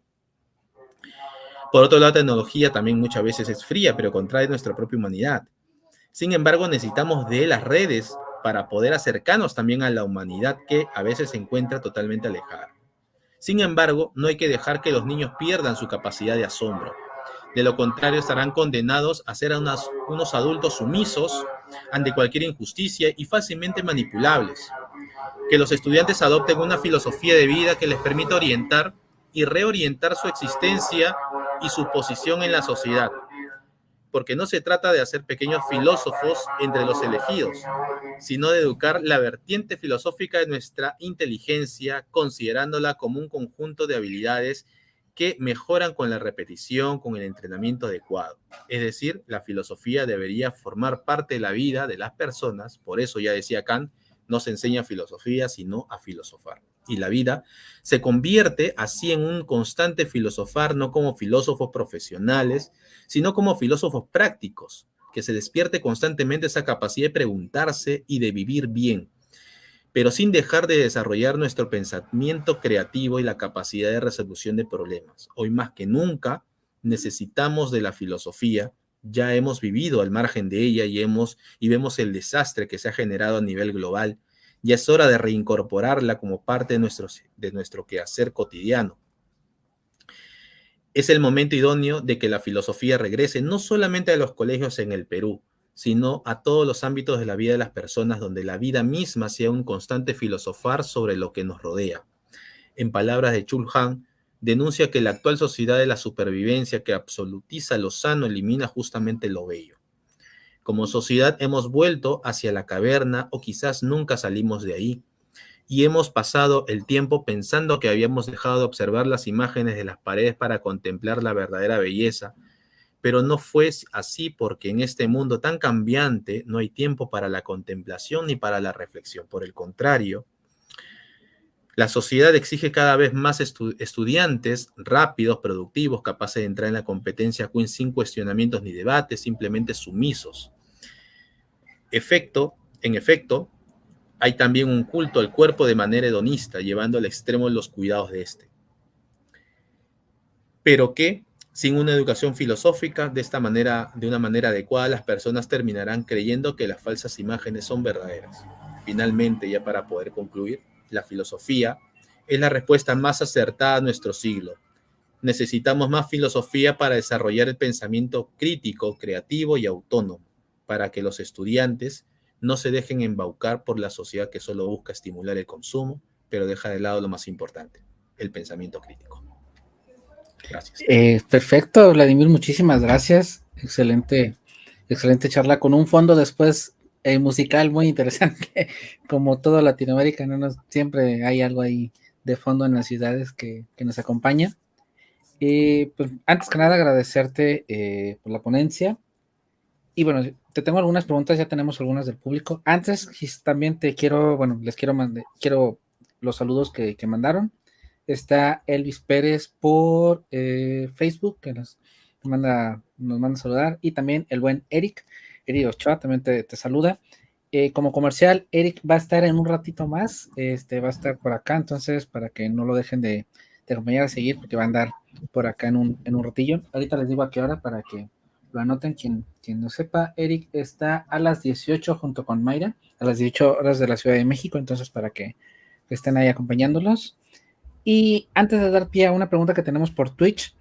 Speaker 2: Por otro lado, la tecnología también muchas veces es fría, pero contrae nuestra propia humanidad. Sin embargo, necesitamos de las redes para poder acercarnos también a la humanidad que a veces se encuentra totalmente alejada. Sin embargo, no hay que dejar que los niños pierdan su capacidad de asombro. De lo contrario, estarán condenados a ser unos adultos sumisos ante cualquier injusticia y fácilmente manipulables. Que los estudiantes adopten una filosofía de vida que les permita orientar y reorientar su existencia y su posición en la sociedad. Porque no se trata de hacer pequeños filósofos entre los elegidos, sino de educar la vertiente filosófica de nuestra inteligencia, considerándola como un conjunto de habilidades que mejoran con la repetición, con el entrenamiento adecuado. Es decir, la filosofía debería formar parte de la vida de las personas, por eso ya decía Kant, no se enseña filosofía, sino a filosofar. Y la vida se convierte así en un constante filosofar, no como filósofos profesionales, sino como filósofos prácticos, que se despierte constantemente esa capacidad de preguntarse y de vivir bien, pero sin dejar de desarrollar nuestro pensamiento creativo y la capacidad de resolución de problemas. Hoy más que nunca necesitamos de la filosofía, ya hemos vivido al margen de ella y vemos el desastre que se ha generado a nivel global. Ya es hora de reincorporarla como parte de nuestro quehacer cotidiano. Es el momento idóneo de que la filosofía regrese no solamente a los colegios en el Perú, sino a todos los ámbitos de la vida de las personas, donde la vida misma sea un constante filosofar sobre lo que nos rodea. En palabras de Chul Han, denuncia que la actual sociedad de la supervivencia que absolutiza lo sano elimina justamente lo bello. Como sociedad hemos vuelto hacia la caverna o quizás nunca salimos de ahí. Y hemos pasado el tiempo pensando que habíamos dejado de observar las imágenes de las paredes para contemplar la verdadera belleza, pero no fue así porque en este mundo tan cambiante no hay tiempo para la contemplación ni para la reflexión. Por el contrario, la sociedad exige cada vez más estudiantes rápidos, productivos, capaces de entrar en la competencia sin cuestionamientos ni debates, simplemente sumisos. En efecto, hay también un culto al cuerpo de manera hedonista, llevando al extremo los cuidados de este. Pero que, sin una educación filosófica, de una manera adecuada, las personas terminarán creyendo que las falsas imágenes son verdaderas. Finalmente, ya para poder concluir, la filosofía es la respuesta más acertada a nuestro siglo. Necesitamos más filosofía para desarrollar el pensamiento crítico, creativo y autónomo, para que los estudiantes no se dejen embaucar por la sociedad que solo busca estimular el consumo, pero deja de lado lo más importante, el pensamiento crítico. Gracias.
Speaker 1: Perfecto, Vladimir, muchísimas gracias. Excelente charla con un fondo después musical muy interesante. Como todo Latinoamérica, siempre hay algo ahí de fondo en las ciudades que nos acompaña. Pues antes que nada agradecerte por la ponencia. Y bueno, te tengo algunas preguntas, ya tenemos algunas del público. Antes también quiero los saludos que mandaron. Está Elvis Pérez por Facebook, que nos manda a saludar, y también el buen Eric Ochoa también te saluda. Como comercial, Eric va a estar en un ratito más, va a estar por acá, entonces para que no lo dejen de acompañar a seguir, porque va a andar por acá en un ratillo. Ahorita les digo a qué hora para que lo anoten. Quien no sepa, Eric está a las 18 junto con Mayra, a las 18 horas de la Ciudad de México, entonces para que estén ahí acompañándolos. Y antes de dar pie a una pregunta que tenemos por Twitch,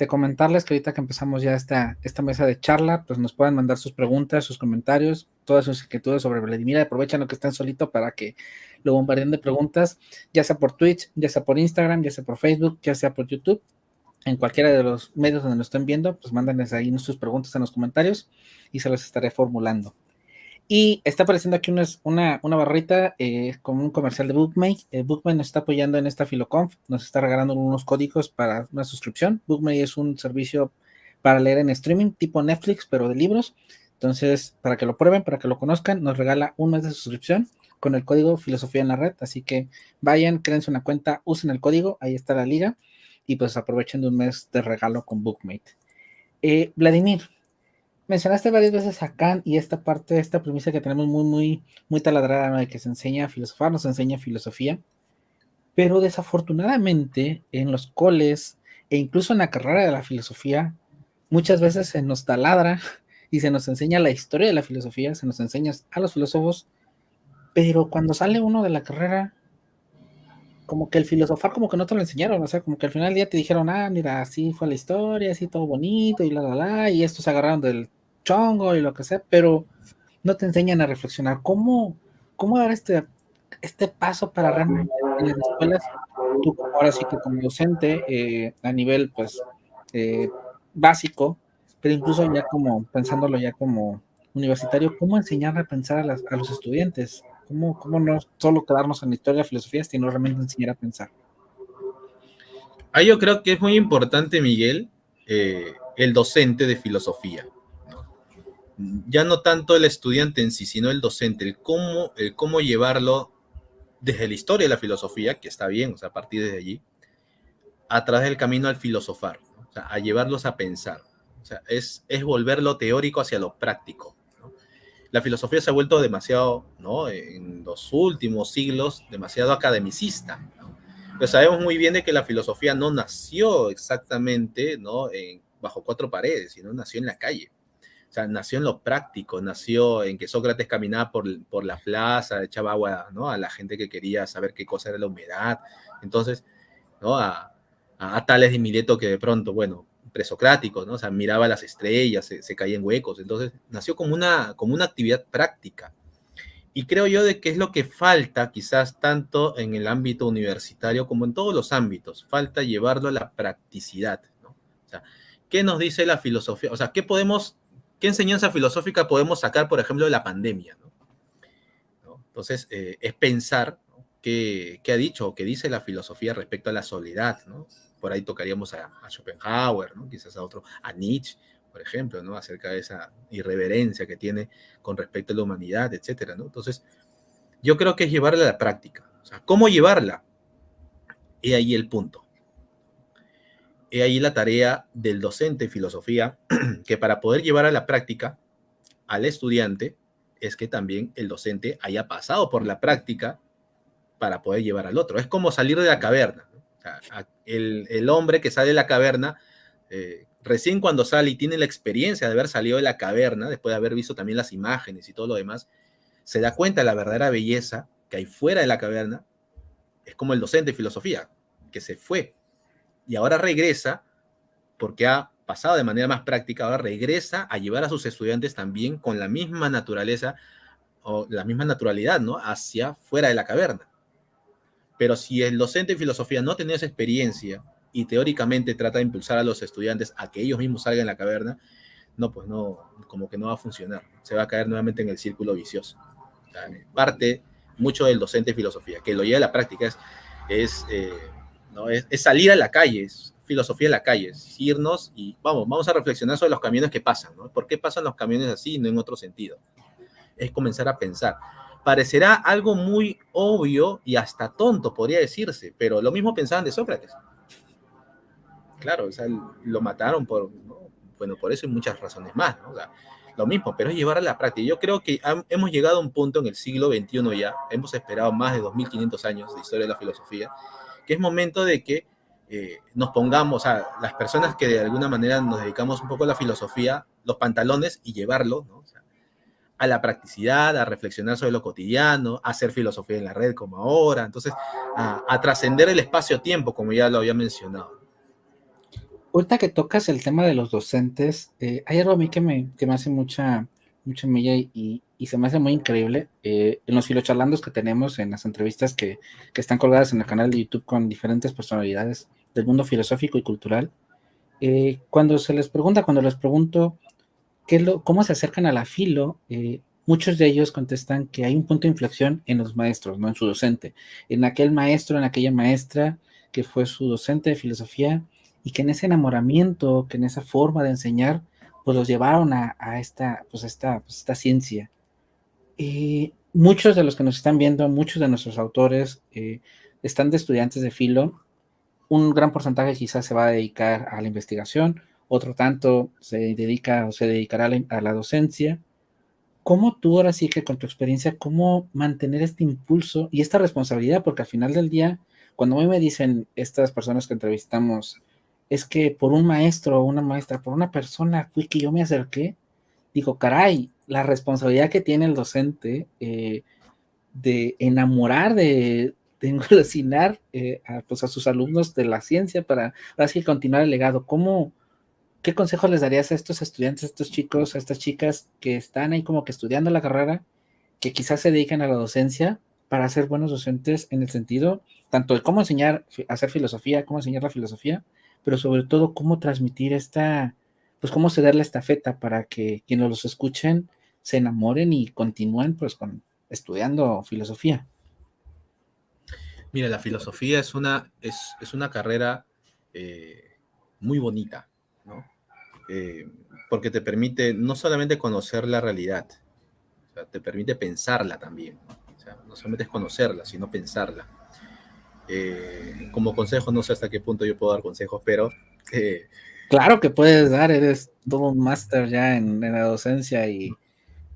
Speaker 1: comentarles que ahorita que empezamos ya esta mesa de charla, pues nos puedan mandar sus preguntas, sus comentarios, todas sus inquietudes sobre Vladimir. Aprovechen lo que están solito para que lo bombarden de preguntas, ya sea por Twitch, ya sea por Instagram, ya sea por Facebook, ya sea por YouTube. En cualquiera de los medios donde nos estén viendo, pues mándenles ahí sus preguntas en los comentarios y se los estaré formulando. Y está apareciendo aquí una barrita como un comercial de Bookmate. Bookmate nos está apoyando en esta Filoconf, nos está regalando unos códigos para una suscripción. Bookmate es un servicio para leer en streaming, tipo Netflix, pero de libros. Entonces, para que lo prueben, para que lo conozcan, nos regala un mes de suscripción con el código Filosofía en la Red, así que vayan, créense una cuenta, usen el código, ahí está la liga, y pues aprovechen de un mes de regalo con Bookmate. Vladimir, mencionaste varias veces a Kant y esta parte, esta premisa que tenemos muy taladrada, ¿no? De que se enseña a filosofar, nos enseña filosofía, pero desafortunadamente en los coles e incluso en la carrera de la filosofía, muchas veces se nos taladra y se nos enseña la historia de la filosofía, se nos enseña a los filósofos, pero cuando sale uno de la carrera, como que el filosofar como que no te lo enseñaron, o sea, como que al final del día te dijeron, mira, así fue la historia, así todo bonito y y estos se agarraron del chongo y lo que sea, pero no te enseñan a reflexionar cómo dar este paso para realmente en las escuelas, tú ahora sí que como docente a nivel pues eh, básico, pero incluso ya como pensándolo ya como universitario, cómo enseñar a pensar a los estudiantes, cómo no solo quedarnos en la historia de la filosofía, sino realmente enseñar a pensar.
Speaker 2: Ahí yo creo que es muy importante, Miguel, el docente de filosofía, ¿no? Ya no tanto el estudiante en sí, sino el docente, el cómo llevarlo desde la historia de la filosofía, que está bien, o sea, a partir de allí, a través del camino al filosofar, ¿no? O sea, a llevarlos a pensar. O sea, es volver lo teórico hacia lo práctico, ¿no? La filosofía se ha vuelto demasiado, ¿no? En los últimos siglos, demasiado academicista, ¿no? Pero sabemos muy bien de que la filosofía no nació exactamente, ¿no? Bajo cuatro paredes, sino nació en la calle. O sea, nació en lo práctico, nació en que Sócrates caminaba por la plaza, echaba agua, ¿no? A la gente que quería saber qué cosa era la humedad. Entonces, ¿no? A Tales de Mileto que de pronto, bueno, presocrático, ¿no? O sea, miraba las estrellas, se caía en huecos. Entonces, nació como una actividad práctica. Y creo yo de que es lo que falta quizás tanto en el ámbito universitario como en todos los ámbitos. Falta llevarlo a la practicidad, ¿no? O sea, ¿qué nos dice la filosofía? O sea, qué enseñanza filosófica podemos sacar, por ejemplo, de la pandemia, ¿no? ¿No? Entonces, es pensar, ¿no? ¿Qué ha dicho o qué dice la filosofía respecto a la soledad, ¿no? Por ahí tocaríamos a Schopenhauer, ¿no? Quizás a Nietzsche, por ejemplo, ¿no? Acerca de esa irreverencia que tiene con respecto a la humanidad, etcétera, ¿no? Entonces, yo creo que es llevarla a la práctica. O sea, ¿cómo llevarla? He ahí el punto. He ahí la tarea del docente de filosofía, que para poder llevar a la práctica al estudiante, es que también el docente haya pasado por la práctica para poder llevar al otro. Es como salir de la caverna, ¿no? O sea, el hombre que sale de la caverna, recién cuando sale y tiene la experiencia de haber salido de la caverna, después de haber visto también las imágenes y todo lo demás, se da cuenta de la verdadera belleza que hay fuera de la caverna. Es como el docente de filosofía, que se fue y ahora regresa porque ha pasado de manera más práctica, ahora regresa a llevar a sus estudiantes también con la misma naturaleza o la misma naturalidad, ¿no? Hacia fuera de la caverna. Pero si el docente de filosofía no tiene esa experiencia y teóricamente trata de impulsar a los estudiantes a que ellos mismos salgan de la caverna, no, pues no, como que no va a funcionar. Se va a caer nuevamente en el círculo vicioso. O sea, parte mucho del docente de filosofía, que lo lleva a la práctica, ¿no? Es salir a la calle, es filosofía en la calle, es irnos y vamos a reflexionar sobre los camiones que pasan, ¿no? ¿Por qué pasan los camiones así y no en otro sentido? Es comenzar a pensar. Parecerá algo muy obvio y hasta tonto, podría decirse, pero lo mismo pensaban de Sócrates. Claro, o sea, lo mataron ¿no? Bueno, por eso y muchas razones más, ¿no? O sea, lo mismo, pero es llevar a la práctica. Yo creo que hemos llegado a un punto en el siglo XXI ya, hemos esperado más de 2500 años de historia de la filosofía, que es momento de que nos pongamos a las personas que de alguna manera nos dedicamos un poco a la filosofía, los pantalones y llevarlo, ¿no? O sea, a la practicidad, a reflexionar sobre lo cotidiano, a hacer filosofía en la red como ahora, entonces a trascender el espacio-tiempo, como ya lo había mencionado.
Speaker 1: Ahorita que tocas el tema de los docentes, hay algo a mí que me hace mucha mella y se me hace muy increíble. En los filocharlandos que tenemos, en las entrevistas que están colgadas en el canal de YouTube con diferentes personalidades del mundo filosófico y cultural, cuando les pregunto cómo se acercan a la filo, muchos de ellos contestan que hay un punto de inflexión en los maestros, no en su docente, en aquel maestro, en aquella maestra que fue su docente de filosofía y que en ese enamoramiento, que en esa forma de enseñar, pues los llevaron a esta ciencia. muchos de los que nos están viendo, muchos de nuestros autores están de estudiantes de filo. Un gran porcentaje quizás se va a dedicar a la investigación, otro tanto se dedica o se dedicará a la docencia. ¿Cómo tú ahora sí que con tu experiencia, cómo mantener este impulso y esta responsabilidad? Porque al final del día, cuando a mí me dicen estas personas que entrevistamos, es que por un maestro o una maestra, por una persona fui que yo me acerqué, digo, caray, la responsabilidad que tiene el docente de enamorar, de engolosinar pues a sus alumnos de la ciencia para así continuar el legado. ¿Qué consejos les darías a estos estudiantes, a estos chicos, a estas chicas que están ahí como que estudiando la carrera, que quizás se dedican a la docencia para ser buenos docentes en el sentido tanto de cómo enseñar a hacer filosofía, cómo enseñar la filosofía, pero sobre todo cómo transmitir pues cómo ceder la estafeta para que quienes los escuchen se enamoren y continúen pues estudiando filosofía?
Speaker 2: Mira, la filosofía es una carrera muy bonita, ¿no? Porque te permite no solamente conocer la realidad, o sea, te permite pensarla también, ¿no? O sea, no solamente es conocerla, sino pensarla. Como consejo, no sé hasta qué punto yo puedo dar consejos, pero
Speaker 1: Claro que puedes dar, eres todo un máster ya en la docencia y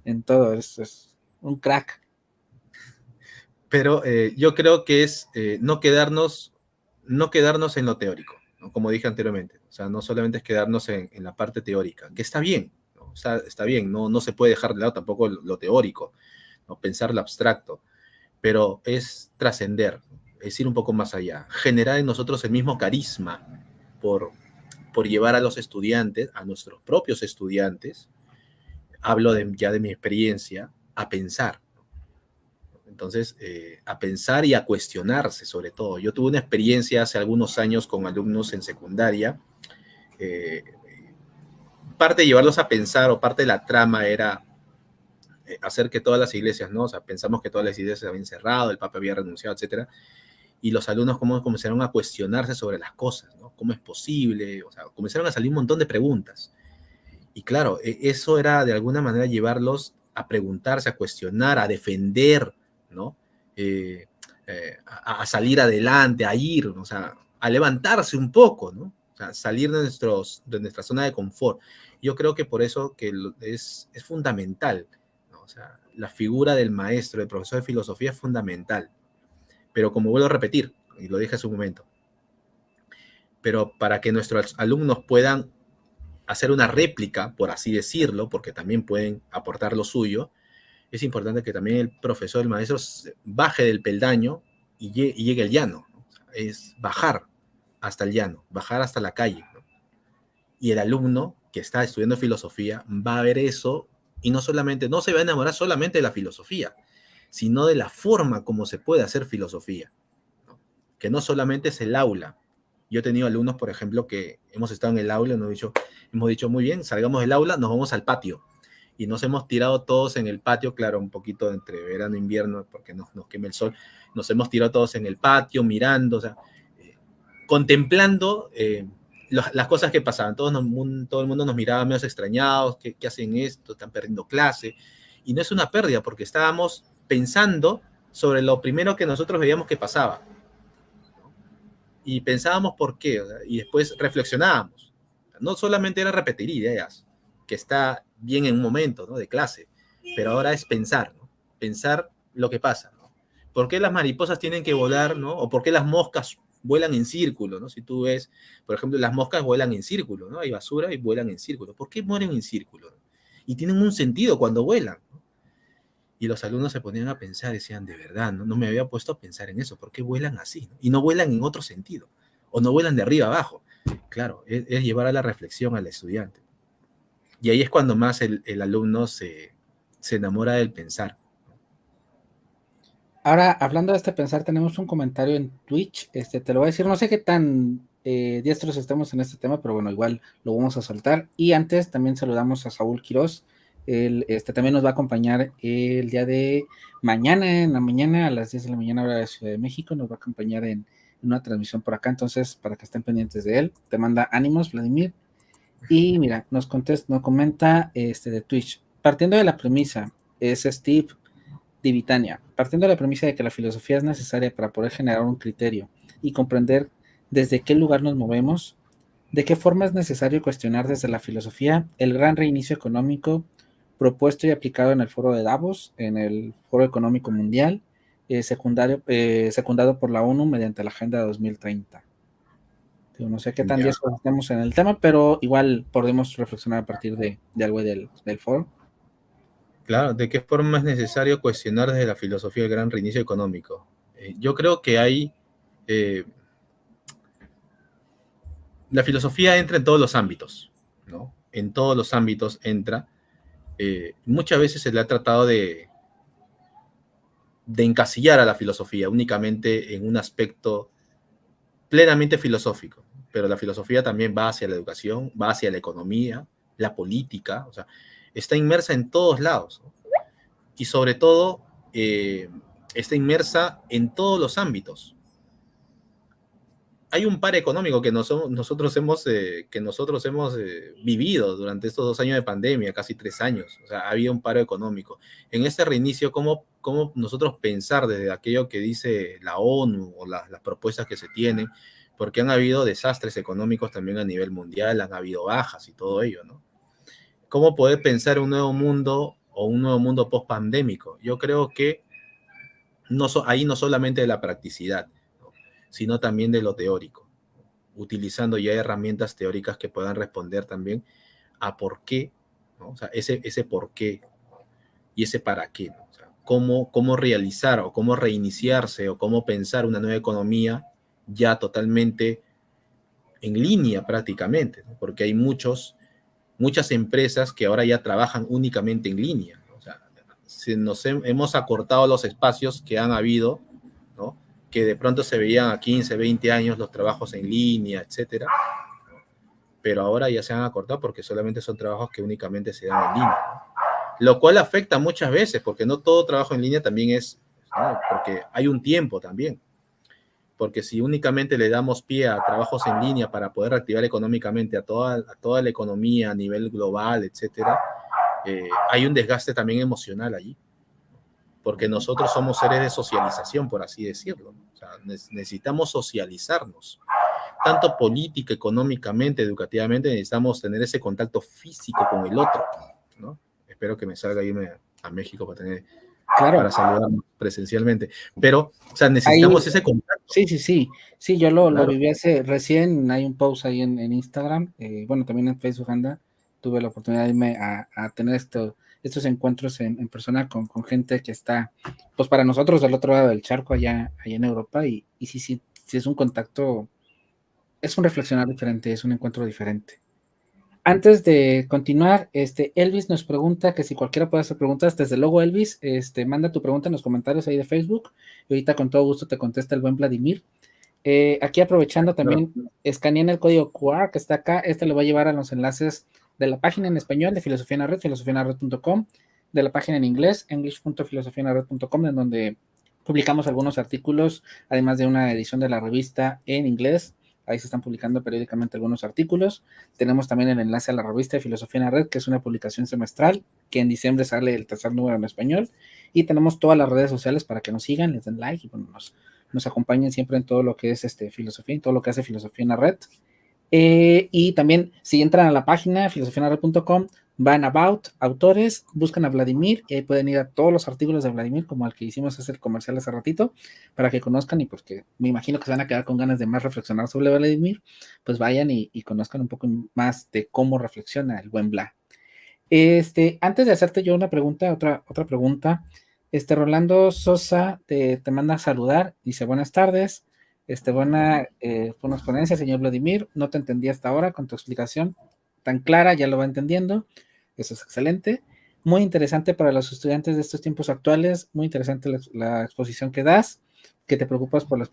Speaker 1: en todo, es un crack.
Speaker 2: yo creo que es no quedarnos en lo teórico, ¿no? Como dije anteriormente. O sea, no solamente es quedarnos en la parte teórica, que está bien, ¿no? O sea, está bien, no se puede dejar de lado tampoco lo teórico, ¿no? Pensar lo abstracto, pero es trascender, es ir un poco más allá, generar en nosotros el mismo carisma por, por llevar a los estudiantes, a nuestros propios estudiantes, hablo ya de mi experiencia, a pensar. Entonces, a pensar y a cuestionarse sobre todo. Yo tuve una experiencia hace algunos años con alumnos en secundaria. eh, Parte de llevarlos a pensar o parte de la trama era hacer que todas las iglesias, ¿no? O sea, pensamos que todas las iglesias habían cerrado, el Papa había renunciado, etcétera. Y los alumnos comenzaron a cuestionarse sobre las cosas, ¿no? ¿Cómo es posible? O sea, comenzaron a salir un montón de preguntas. Y claro, eso era de alguna manera llevarlos a preguntarse, a cuestionar, a defender, ¿no? A salir adelante, a ir, o sea, a levantarse un poco, ¿no? O sea, salir de nuestra zona de confort. Yo creo que por eso que es fundamental, ¿no? O sea, la figura del maestro, del profesor de filosofía es fundamental. Pero como vuelvo a repetir, y lo dije hace un momento, pero para que nuestros alumnos puedan hacer una réplica, por así decirlo, porque también pueden aportar lo suyo, es importante que también el profesor, el maestro, baje del peldaño y llegue al llano, ¿no? Es bajar hasta el llano, bajar hasta la calle, ¿no? Y el alumno que está estudiando filosofía va a ver eso y no se va a enamorar solamente de la filosofía, sino de la forma como se puede hacer filosofía, ¿no? Que no solamente es el aula. Yo he tenido alumnos, por ejemplo, que hemos estado en el aula y hemos dicho muy bien, salgamos del aula, nos vamos al patio. Y nos hemos tirado todos en el patio, claro, un poquito entre verano e invierno, porque nos quema el sol. Nos hemos tirado todos en el patio, mirando, o sea, contemplando las cosas que pasaban. Todo el mundo nos miraba medio extrañados, ¿qué hacen esto? Están perdiendo clase. Y no es una pérdida, porque estábamos pensando sobre lo primero que nosotros veíamos que pasaba. Y pensábamos por qué, o sea, y después reflexionábamos. No solamente era repetir ideas, que está bien en un momento, ¿no? De clase, pero ahora es pensar, ¿no? Pensar lo que pasa, ¿no? ¿Por qué las mariposas tienen que volar, ¿no? O por qué las moscas vuelan en círculo, ¿no? Si tú ves, por ejemplo, las moscas vuelan en círculo, ¿no? Hay basura y vuelan en círculo. ¿Por qué mueren en círculo? Y tienen un sentido cuando vuelan, ¿no? Y los alumnos se ponían a pensar, decían, de verdad, no me había puesto a pensar en eso, ¿por qué vuelan así? ¿No? Y no vuelan en otro sentido, o no vuelan de arriba a abajo. Claro, es llevar a la reflexión al estudiante. Y ahí es cuando más el alumno se enamora del pensar.
Speaker 1: Ahora, hablando de este pensar, tenemos un comentario en Twitch, te lo voy a decir, no sé qué tan diestros estemos en este tema, pero bueno, igual lo vamos a soltar. Y antes también saludamos a Saúl Quirós, él también nos va a acompañar el día de mañana, en la mañana, a las 10 de la mañana, hora de Ciudad de México, nos va a acompañar en una transmisión por acá, entonces, para que estén pendientes de él, te manda ánimos, Vladimir. Y mira, nos comenta de Twitch, partiendo de la premisa, es Steve Divitania, partiendo de la premisa de que la filosofía es necesaria para poder generar un criterio y comprender desde qué lugar nos movemos, de qué forma es necesario cuestionar desde la filosofía el gran reinicio económico propuesto y aplicado en el Foro de Davos, en el Foro Económico Mundial, secundado por la ONU mediante la Agenda 2030. No sé qué tan
Speaker 2: Ya.
Speaker 1: diestros estamos en el tema, pero igual podemos reflexionar a partir de algo del foro.
Speaker 2: Claro, ¿de qué forma es necesario cuestionar desde la filosofía el gran reinicio económico? Yo creo que la filosofía entra en todos los ámbitos, ¿no? En todos los ámbitos entra. Muchas veces se le ha tratado de encasillar a la filosofía únicamente en un aspecto plenamente filosófico, pero la filosofía también va hacia la educación, va hacia la economía, la política, o sea, está inmersa en todos lados, ¿no? Y sobre todo está inmersa en todos los ámbitos. Hay un par económico que nosotros hemos vivido durante estos 2 años de pandemia, casi 3 años. O sea, ha habido un paro económico. En este reinicio, ¿cómo nosotros pensar desde aquello que dice la ONU o las propuestas que se tienen? Porque han habido desastres económicos también a nivel mundial, han habido bajas y todo ello, ¿no? ¿Cómo poder pensar un nuevo mundo o un nuevo mundo post-pandémico? Yo creo que ahí no solamente de la practicidad, ¿no? Sino también de lo teórico, utilizando ya herramientas teóricas que puedan responder también a por qué, ¿no? O sea, ese por qué y ese para qué, ¿no? O sea, cómo realizar o cómo reiniciarse o cómo pensar una nueva economía ya totalmente en línea prácticamente, ¿no? Porque hay muchas empresas que ahora ya trabajan únicamente en línea, ¿no? O sea, hemos acortado los espacios que han habido, ¿no? Que de pronto se veían a 15, 20 años los trabajos en línea, etcétera, pero ahora ya se han acortado porque solamente son trabajos que únicamente se dan en línea, ¿no? Lo cual afecta muchas veces, porque no todo trabajo en línea también es, ¿no? Porque hay un tiempo también, porque si únicamente le damos pie a trabajos en línea para poder reactivar económicamente a toda la economía a nivel global, etcétera, hay un desgaste también emocional allí, porque nosotros somos seres de socialización, por así decirlo. O sea, necesitamos socializarnos, tanto política, económicamente, educativamente, necesitamos tener ese contacto físico con el otro, ¿no? Espero que me salga irme a México para saludarnos presencialmente. Pero, o sea, necesitamos ese contacto.
Speaker 1: Sí, yo lo viví recién, hay un post ahí en Instagram, bueno, también en Facebook tuve la oportunidad de irme a tener estos encuentros en persona con gente que está, pues para nosotros del otro lado del charco, allá en Europa, y sí es un contacto, es un reflexionar diferente, es un encuentro diferente. Antes de continuar, Elvis nos pregunta que si cualquiera puede hacer preguntas. Desde luego, Elvis, manda tu pregunta en los comentarios ahí de Facebook y ahorita con todo gusto te contesta el buen Vladimir. Aquí aprovechando también, escaneen el código QR que está acá. Lo va a llevar a los enlaces de la página en español de Filosofía en la Red, filosofianared.com, de la página en inglés, english.filosofianared.com, en donde publicamos algunos artículos, además de una edición de la revista en inglés. Ahí se están publicando periódicamente algunos artículos. Tenemos también el enlace a la revista de Filosofía en la Red, que es una publicación semestral, que en diciembre sale el tercer número en español. Y tenemos todas las redes sociales para que nos sigan, les den like y bueno, nos acompañen siempre en todo lo que es filosofía, en todo lo que hace Filosofía en la Red. Y también, si entran a la página filosofianared.com, van a About, Autores, buscan a Vladimir y ahí pueden ir a todos los artículos de Vladimir, como el que hicimos hacer comercial hace ratito, para que conozcan y porque me imagino que se van a quedar con ganas de más reflexionar sobre Vladimir, pues vayan y conozcan un poco más de cómo reflexiona el buen Vlad. Antes de hacerte yo una pregunta, otra pregunta, Rolando Sosa te manda a saludar, dice buenas tardes. Buenas ponencias, señor Vladimir. No te entendí hasta ahora con tu explicación tan clara, ya lo va entendiendo. Eso es excelente. Muy interesante para los estudiantes de estos tiempos actuales. Muy interesante la exposición que das, que te preocupas por la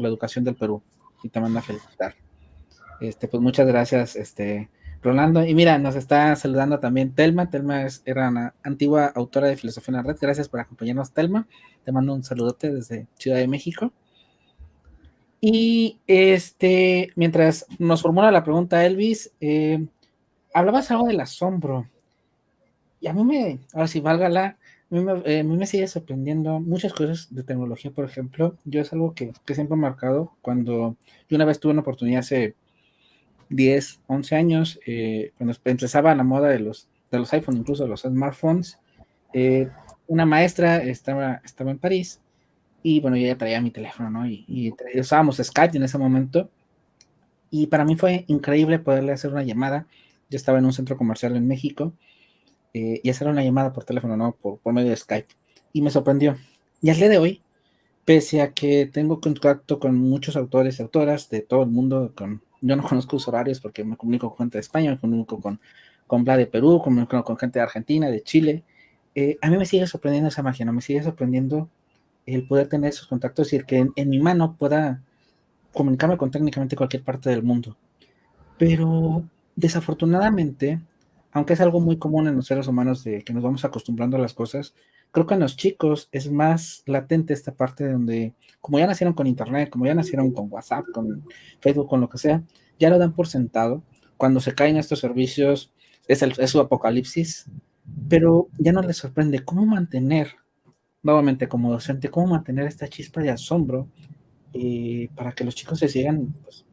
Speaker 1: educación del Perú. Y te manda a felicitar. Pues muchas gracias, Rolando. Y mira, nos está saludando también Telma. Telma era una antigua autora de Filosofía en la Red. Gracias por acompañarnos, Telma. Te mando un saludote desde Ciudad de México. Y mientras nos formula la pregunta Elvis, hablabas algo del asombro. Y a mí ahora sí, válgala, a mí me sigue sorprendiendo muchas cosas de tecnología, por ejemplo. Yo es algo que siempre he marcado cuando yo una vez tuve una oportunidad hace 10, 11 años, cuando empezaba la moda de los iPhones, incluso de los smartphones. Una maestra estaba en París y bueno, yo ya traía mi teléfono, ¿no? Usábamos Skype en ese momento y para mí fue increíble poderle hacer una llamada. Yo estaba en un centro comercial en México y hacer una llamada por teléfono, ¿no? Por medio de Skype. Y me sorprendió. Y al día de hoy, pese a que tengo contacto con muchos autores y autoras de todo el mundo, yo no conozco sus horarios porque me comunico con gente de España, me comunico con Vlad de Perú, me comunico con gente de Argentina, de Chile. A mí me sigue sorprendiendo esa magia, ¿no? Me sigue sorprendiendo el poder tener esos contactos y el que en mi mano pueda comunicarme con técnicamente cualquier parte del mundo. Pero desafortunadamente, aunque es algo muy común en los seres humanos de que nos vamos acostumbrando a las cosas, creo que en los chicos es más latente esta parte donde, como ya nacieron con internet, como ya nacieron con WhatsApp, con Facebook, con lo que sea, ya lo dan por sentado. Cuando se caen estos servicios, es su apocalipsis, pero ya no les sorprende cómo mantener, nuevamente como docente, cómo mantener esta chispa de asombro para que los chicos se sigan pues,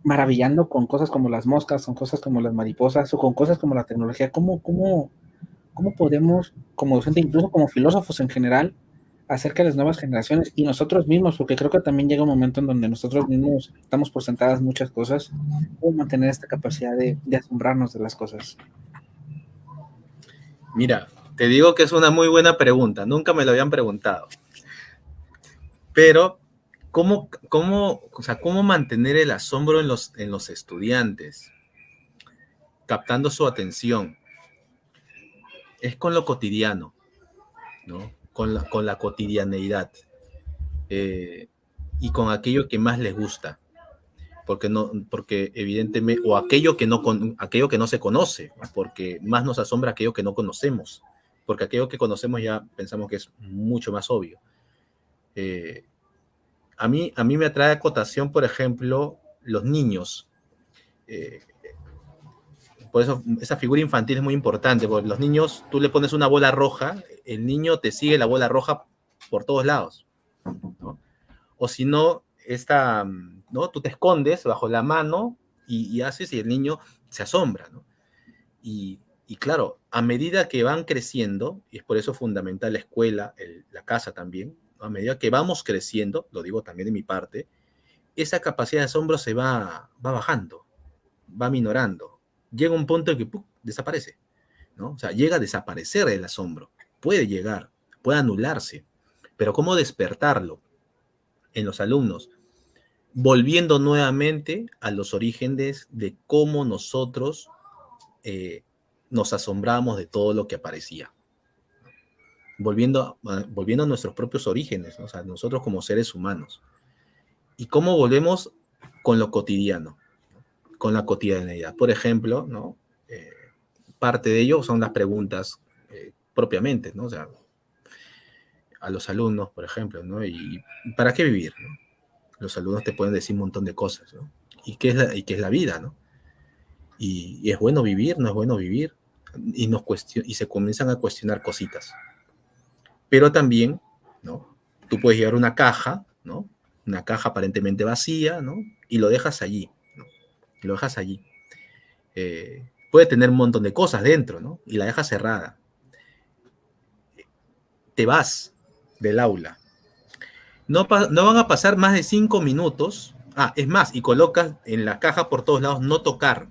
Speaker 1: maravillando con cosas como las moscas, con cosas como las mariposas o con cosas como la tecnología. ¿Cómo podemos, como docente, incluso como filósofos en general, hacer que las nuevas generaciones y nosotros mismos, porque creo que también llega un momento en donde nosotros mismos estamos por sentadas muchas cosas, cómo mantener esta capacidad de asombrarnos de las cosas?
Speaker 2: Mira, te digo que es una muy buena pregunta, nunca me lo habían preguntado, pero ¿cómo mantener el asombro en los estudiantes, captando su atención? Es con lo cotidiano, ¿no? Con la cotidianeidad y con aquello que más les gusta, porque evidentemente, o aquello que no se conoce, porque más nos asombra aquello que no conocemos, porque aquello que conocemos ya pensamos que es mucho más obvio. Eh, a mí me atrae a cotación, por ejemplo, los niños. Eh, por eso esa figura infantil es muy importante, porque los niños, tú le pones una bola roja, el niño te sigue la bola roja por todos lados, ¿no? O si no, ¿no? Tú te escondes bajo la mano y haces y el niño se asombra, ¿no? Y claro, a medida que van creciendo, y es por eso fundamental la escuela, la casa también, ¿no? A medida que vamos creciendo, lo digo también de mi parte, esa capacidad de asombro va bajando, va minorando. Llega un punto en que ¡pum!, desaparece, ¿no? O sea, llega a desaparecer el asombro. Puede llegar, puede anularse. Pero ¿cómo despertarlo en los alumnos? Volviendo nuevamente a los orígenes de cómo nosotros nos asombramos de todo lo que aparecía. Volviendo a nuestros propios orígenes, ¿no? O sea, nosotros como seres humanos. Y cómo volvemos con lo cotidiano, con la cotidianidad. Por ejemplo, ¿no? Parte de ello son las preguntas propiamente, ¿no? O sea, a los alumnos, por ejemplo, ¿no? ¿Y para qué vivir? ¿No? Los alumnos te pueden decir un montón de cosas, ¿no? ¿Y qué es la vida? ¿No? Y es bueno vivir, no es bueno vivir, y se comienzan a cuestionar cositas. Pero también, ¿no? Tú puedes llevar una caja, ¿no? Una caja aparentemente vacía, ¿no? Y lo dejas allí, ¿no? Y lo dejas allí. Puede tener un montón de cosas dentro, ¿no? Y la dejas cerrada. Te vas del aula. No van a pasar más de 5 minutos. Es más, y colocas en la caja por todos lados, no tocar.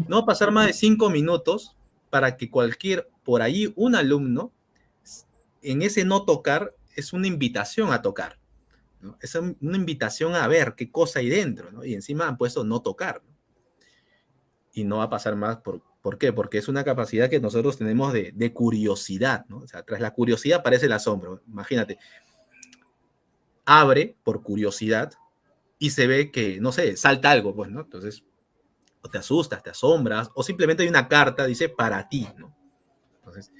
Speaker 2: No va a pasar más de 5 minutos para que por ahí, un alumno, en ese no tocar, es una invitación a tocar, ¿no? Es una invitación a ver qué cosa hay dentro, ¿no? Y encima han puesto no tocar, ¿no? Y no va a pasar más. ¿Por qué? Porque es una capacidad que nosotros tenemos de curiosidad, ¿no? O sea, tras la curiosidad aparece el asombro. Imagínate, abre por curiosidad y se ve que, no sé, salta algo, pues, ¿no? Entonces, o te asustas, te asombras, o simplemente hay una carta, dice, para ti, ¿no? Entonces,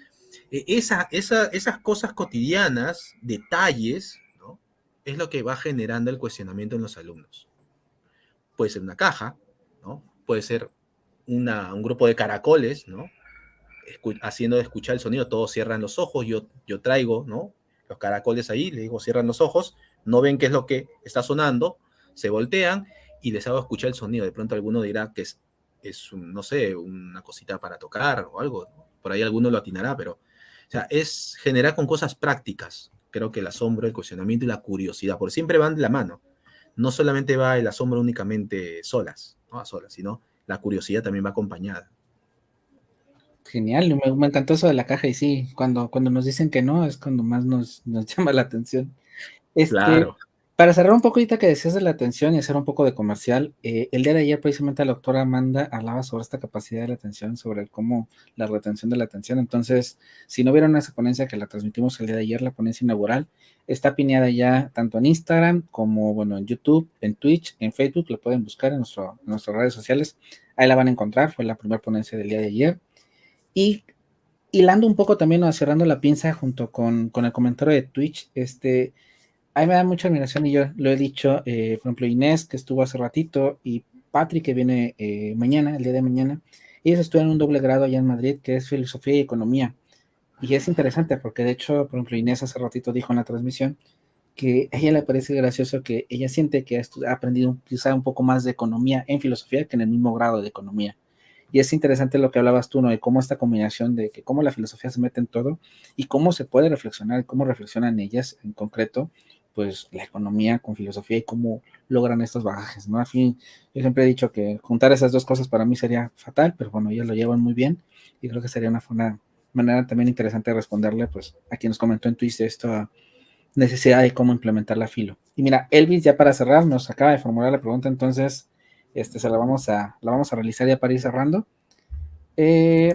Speaker 2: esas cosas cotidianas, detalles, ¿no? Es lo que va generando el cuestionamiento en los alumnos. Puede ser una caja, ¿no? Puede ser un grupo de caracoles, ¿no? haciendo escuchar el sonido, todos cierran los ojos, yo traigo, ¿no? Los caracoles ahí, les digo, cierran los ojos, no ven qué es lo que está sonando, se voltean y les hago escuchar el sonido. De pronto alguno dirá que no sé, una cosita para tocar o algo, ¿no? Por ahí alguno lo atinará, pero, o sea, es generar con cosas prácticas. Creo que el asombro, el cuestionamiento y la curiosidad, porque siempre van de la mano. No solamente va el asombro únicamente solas, ¿no? A solas, sino la curiosidad también va acompañada.
Speaker 1: Genial, me encantó eso de la caja y sí, cuando nos dicen que no es cuando más nos llama la atención.
Speaker 2: Claro.
Speaker 1: Para cerrar un poco ahorita que decías de la atención y hacer un poco de comercial, el día de ayer precisamente la doctora Amanda hablaba sobre esta capacidad de la atención, sobre cómo la retención de la atención. Entonces, si no vieron esa ponencia que la transmitimos el día de ayer, la ponencia inaugural, está pineada ya tanto en Instagram como, bueno, en YouTube, en Twitch, en Facebook, lo pueden buscar en nuestras redes sociales, ahí la van a encontrar, fue la primera ponencia del día de ayer. Y hilando un poco también, o cerrando la pinza junto con el comentario de Twitch, a mí me da mucha admiración y yo lo he dicho, por ejemplo, Inés, que estuvo hace ratito, y Patrick, que viene mañana, el día de mañana, ellos estudian un doble grado allá en Madrid, que es Filosofía y Economía. Y es interesante porque, de hecho, por ejemplo, Inés hace ratito dijo en la transmisión que a ella le parece gracioso que ella siente que ha aprendido quizá un poco más de economía en filosofía que en el mismo grado de economía. Y es interesante lo que hablabas tú, ¿no? De cómo esta combinación de que cómo la filosofía se mete en todo y cómo se puede reflexionar, cómo reflexionan ellas en concreto, pues la economía con filosofía y cómo logran estos bagajes, ¿no? Al fin, yo siempre he dicho que juntar esas dos cosas para mí sería fatal, pero bueno, ellas lo llevan muy bien y creo que sería una manera también interesante de responderle, pues, a quien nos comentó en Twitch esta necesidad de cómo implementar la filo. Y mira, Elvis, ya para cerrar, nos acaba de formular la pregunta, entonces, la vamos a realizar ya para ir cerrando. Y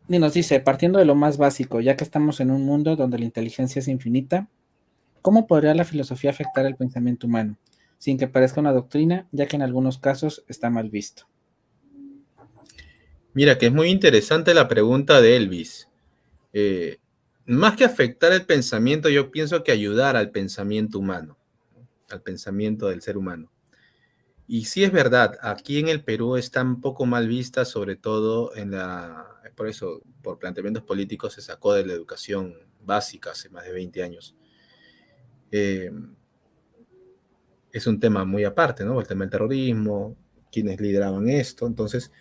Speaker 1: nos dice, partiendo de lo más básico, ya que estamos en un mundo donde la inteligencia es infinita, ¿cómo podría la filosofía afectar el pensamiento humano? Sin que parezca una doctrina, ya que en algunos casos está mal visto.
Speaker 2: Mira, que es muy interesante la pregunta de Elvis. Más que afectar el pensamiento, yo pienso que ayudar al pensamiento humano, al pensamiento del ser humano. Y sí es verdad, aquí en el Perú está un poco mal vista, sobre todo por eso, por planteamientos políticos se sacó de la educación básica hace más de 20 años. Es un tema muy aparte, ¿no? El tema del terrorismo, quienes lideraban esto. Entonces,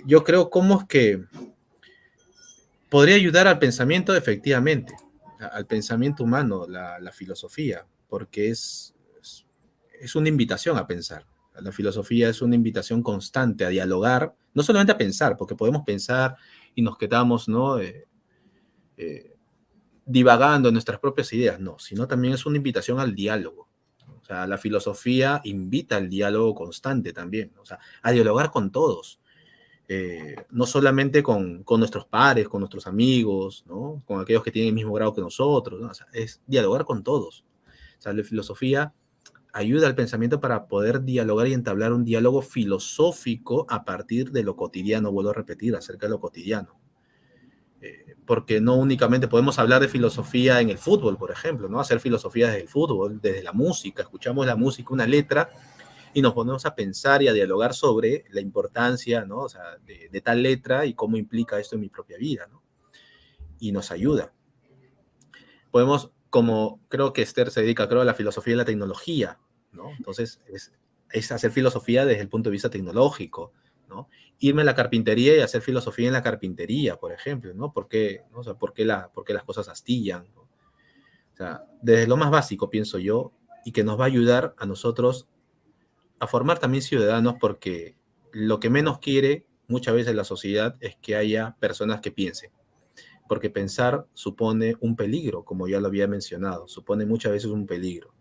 Speaker 2: yo creo cómo es que podría ayudar al pensamiento efectivamente, al pensamiento humano, la filosofía, porque es una invitación a pensar. La filosofía es una invitación constante a dialogar, no solamente a pensar, porque podemos pensar y nos quedamos, ¿no? Divagando en nuestras propias ideas, no, sino también es una invitación al diálogo. O sea, la filosofía invita al diálogo constante también, o sea, a dialogar con todos. No solamente con nuestros pares, con nuestros amigos, ¿no? Con aquellos que tienen el mismo grado que nosotros, ¿no? O sea, es dialogar con todos. O sea, la filosofía ayuda al pensamiento para poder dialogar y entablar un diálogo filosófico a partir de lo cotidiano, vuelvo a repetir, acerca de lo cotidiano. Porque no únicamente podemos hablar de filosofía en el fútbol, por ejemplo, ¿no? Hacer filosofía desde el fútbol, desde la música, escuchamos la música, una letra, y nos ponemos a pensar y a dialogar sobre la importancia, ¿no? O sea, de tal letra y cómo implica esto en mi propia vida, ¿no? Y nos ayuda. Podemos, como creo que Esther se dedica, creo, a la filosofía y la tecnología, ¿no? Entonces, es hacer filosofía desde el punto de vista tecnológico, ¿no? Irme a la carpintería y hacer filosofía en la carpintería, por ejemplo, ¿no? ¿Por qué, no? O sea, ¿por qué las cosas astillan, ¿no? O sea, desde lo más básico, pienso yo, y que nos va a ayudar a nosotros a formar también ciudadanos, porque lo que menos quiere muchas veces la sociedad es que haya personas que piensen, porque pensar supone un peligro, como ya lo había mencionado, supone muchas veces un peligro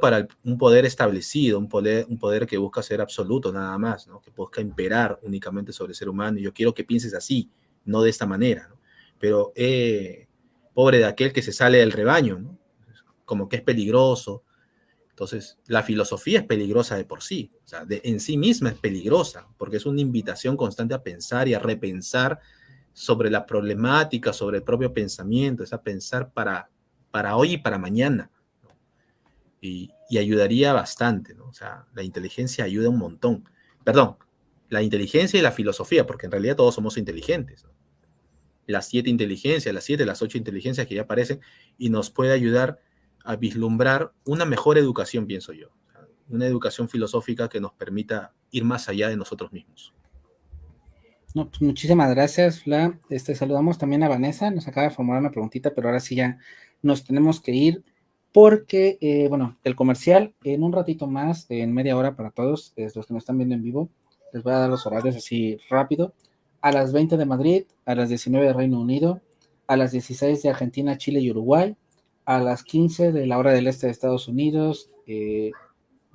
Speaker 2: para un poder establecido, un poder que busca ser absoluto nada más, ¿no? Que busca imperar únicamente sobre el ser humano, y yo quiero que pienses así, no de esta manera, ¿no? Pero pobre de aquel que se sale del rebaño, ¿no? Como que es peligroso. Entonces, la filosofía es peligrosa de por sí, o sea, en sí misma es peligrosa, porque es una invitación constante a pensar y a repensar sobre la problemática, sobre el propio pensamiento, es a pensar para hoy y para mañana, ¿no? Y ayudaría bastante, ¿no? O sea, la inteligencia ayuda un montón. Perdón, la inteligencia y la filosofía, porque en realidad todos somos inteligentes, ¿no? las 7 inteligencias, las 8 inteligencias que ya aparecen, y nos puede ayudar a vislumbrar una mejor educación, pienso yo. Una educación filosófica que nos permita ir más allá de nosotros mismos.
Speaker 1: No, pues muchísimas gracias, Fla. Saludamos también a Vanessa, nos acaba de formular una preguntita, pero ahora sí ya nos tenemos que ir porque, bueno, el comercial en un ratito más, en media hora para todos los que nos están viendo en vivo, les voy a dar los horarios así rápido. A las 20 de Madrid, a las 19 de Reino Unido, a las 16 de Argentina, Chile y Uruguay, a las 15 de la hora del este de Estados Unidos, de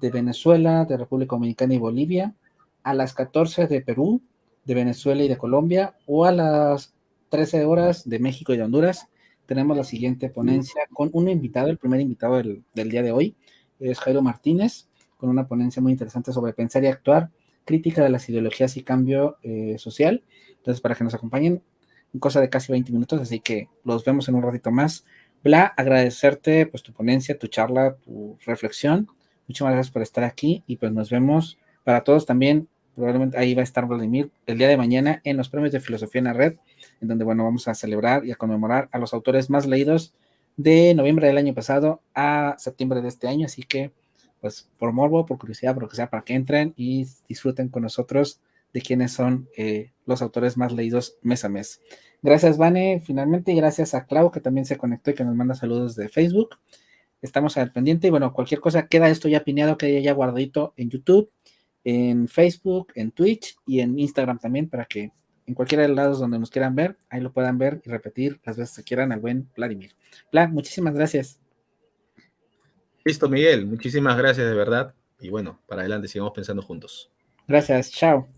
Speaker 1: Venezuela, de República Dominicana y Bolivia, a las 14 de Perú, de Venezuela y de Colombia, o a las 13 horas de México y de Honduras. Tenemos la siguiente ponencia con un invitado, el primer invitado del día de hoy, es Jairo Martínez, con una ponencia muy interesante sobre pensar y actuar, crítica de las ideologías y cambio social. Entonces, para que nos acompañen, en cosa de casi 20 minutos, así que los vemos en un ratito más. Bla, agradecerte pues tu ponencia, tu charla, tu reflexión. Muchas gracias por estar aquí y pues nos vemos para todos también. Probablemente ahí va a estar Vladimir el día de mañana en los premios de filosofía en la red, en donde, bueno, vamos a celebrar y a conmemorar a los autores más leídos de noviembre del año pasado a septiembre de este año. Así que, pues, por morbo, por curiosidad, por lo que sea, para que entren y disfruten con nosotros de quiénes son los autores más leídos mes a mes. Gracias, Vane, finalmente, y gracias a Clau, que también se conectó y que nos manda saludos de Facebook. Estamos al pendiente y bueno, cualquier cosa, queda esto ya pineado, queda ya guardadito en YouTube, en Facebook, en Twitch y en Instagram también, para que en cualquiera de los lados donde nos quieran ver, ahí lo puedan ver y repetir las veces que quieran al buen Vladimir. Vlad, muchísimas gracias.
Speaker 2: Listo, Miguel, muchísimas gracias de verdad. Y bueno, para adelante, sigamos pensando juntos.
Speaker 1: Gracias, chao.